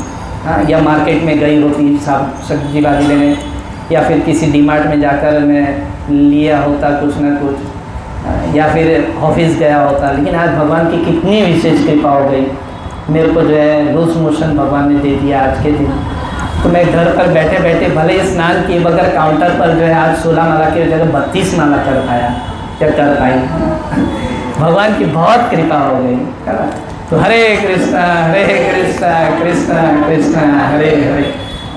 [SPEAKER 4] हाँ, या मार्केट में गई होती सब्जी भाजी लेने, या फिर किसी डीमार्ट में जाकर मैं लिया होता कुछ ना कुछ, या फिर ऑफिस गया होता। लेकिन आज भगवान की कितनी विशेष कृपा हो गई, मेरे को जो है लूज मोशन भगवान ने दे दिया आज के दिन, तो मैं घर पर बैठे बैठे भले ही स्नान किए बगैर काउंटर पर जो है आज 16 माला की जगह 32 माला कर पाया या कर पाई। भगवान की बहुत कृपा हो गई, है ना। तो हरे कृष्णा कृष्ण कृष्ण हरे हरे,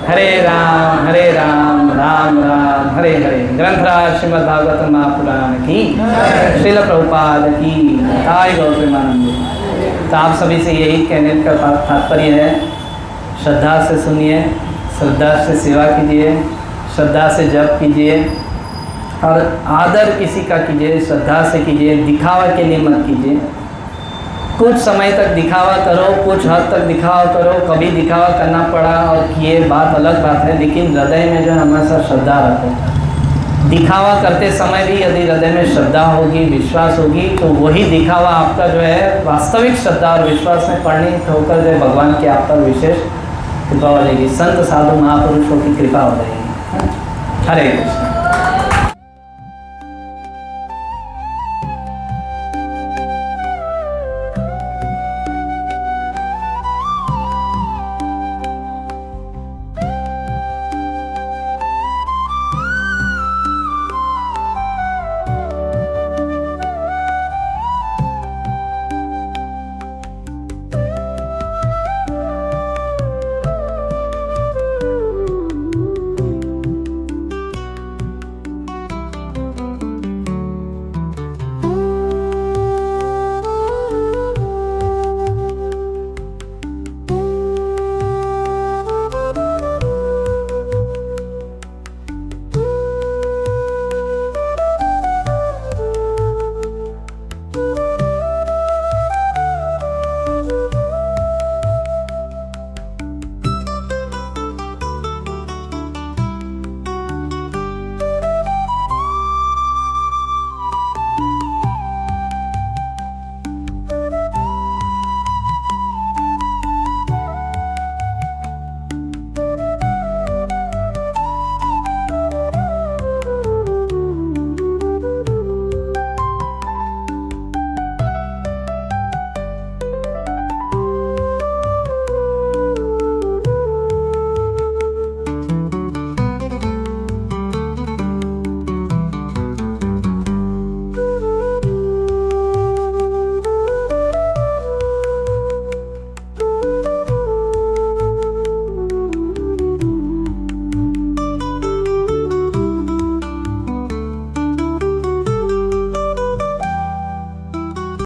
[SPEAKER 4] हरे राम राम राम हरे हरे। ग्रंथराज श्रीमद् भागवत महापुराण की, श्रील प्रभुपाद की, ताई गौर प्रेमानंद। तो आप सभी से यही कहने का तात्पर्य है, श्रद्धा से सुनिए, श्रद्धा से सेवा कीजिए, श्रद्धा से जप कीजिए और आदर किसी का कीजिए, श्रद्धा से कीजिए, दिखावा के लिए मत कीजिए। कुछ समय तक दिखावा करो, कुछ हद तक दिखावा करो, कभी दिखावा करना पड़ा और किए, बात अलग बात है, लेकिन हृदय में जो हमेशा श्रद्धा रखो। दिखावा करते समय भी यदि हृदय में श्रद्धा होगी, विश्वास होगी, तो वही दिखावा आपका जो है वास्तविक श्रद्धा और विश्वास में परिणित होकर जो भगवान की आप पर विशेष कृपा हो जाएगी, संत साधु महापुरुषों की कृपा हो जाएगी। हरे कृष्ण।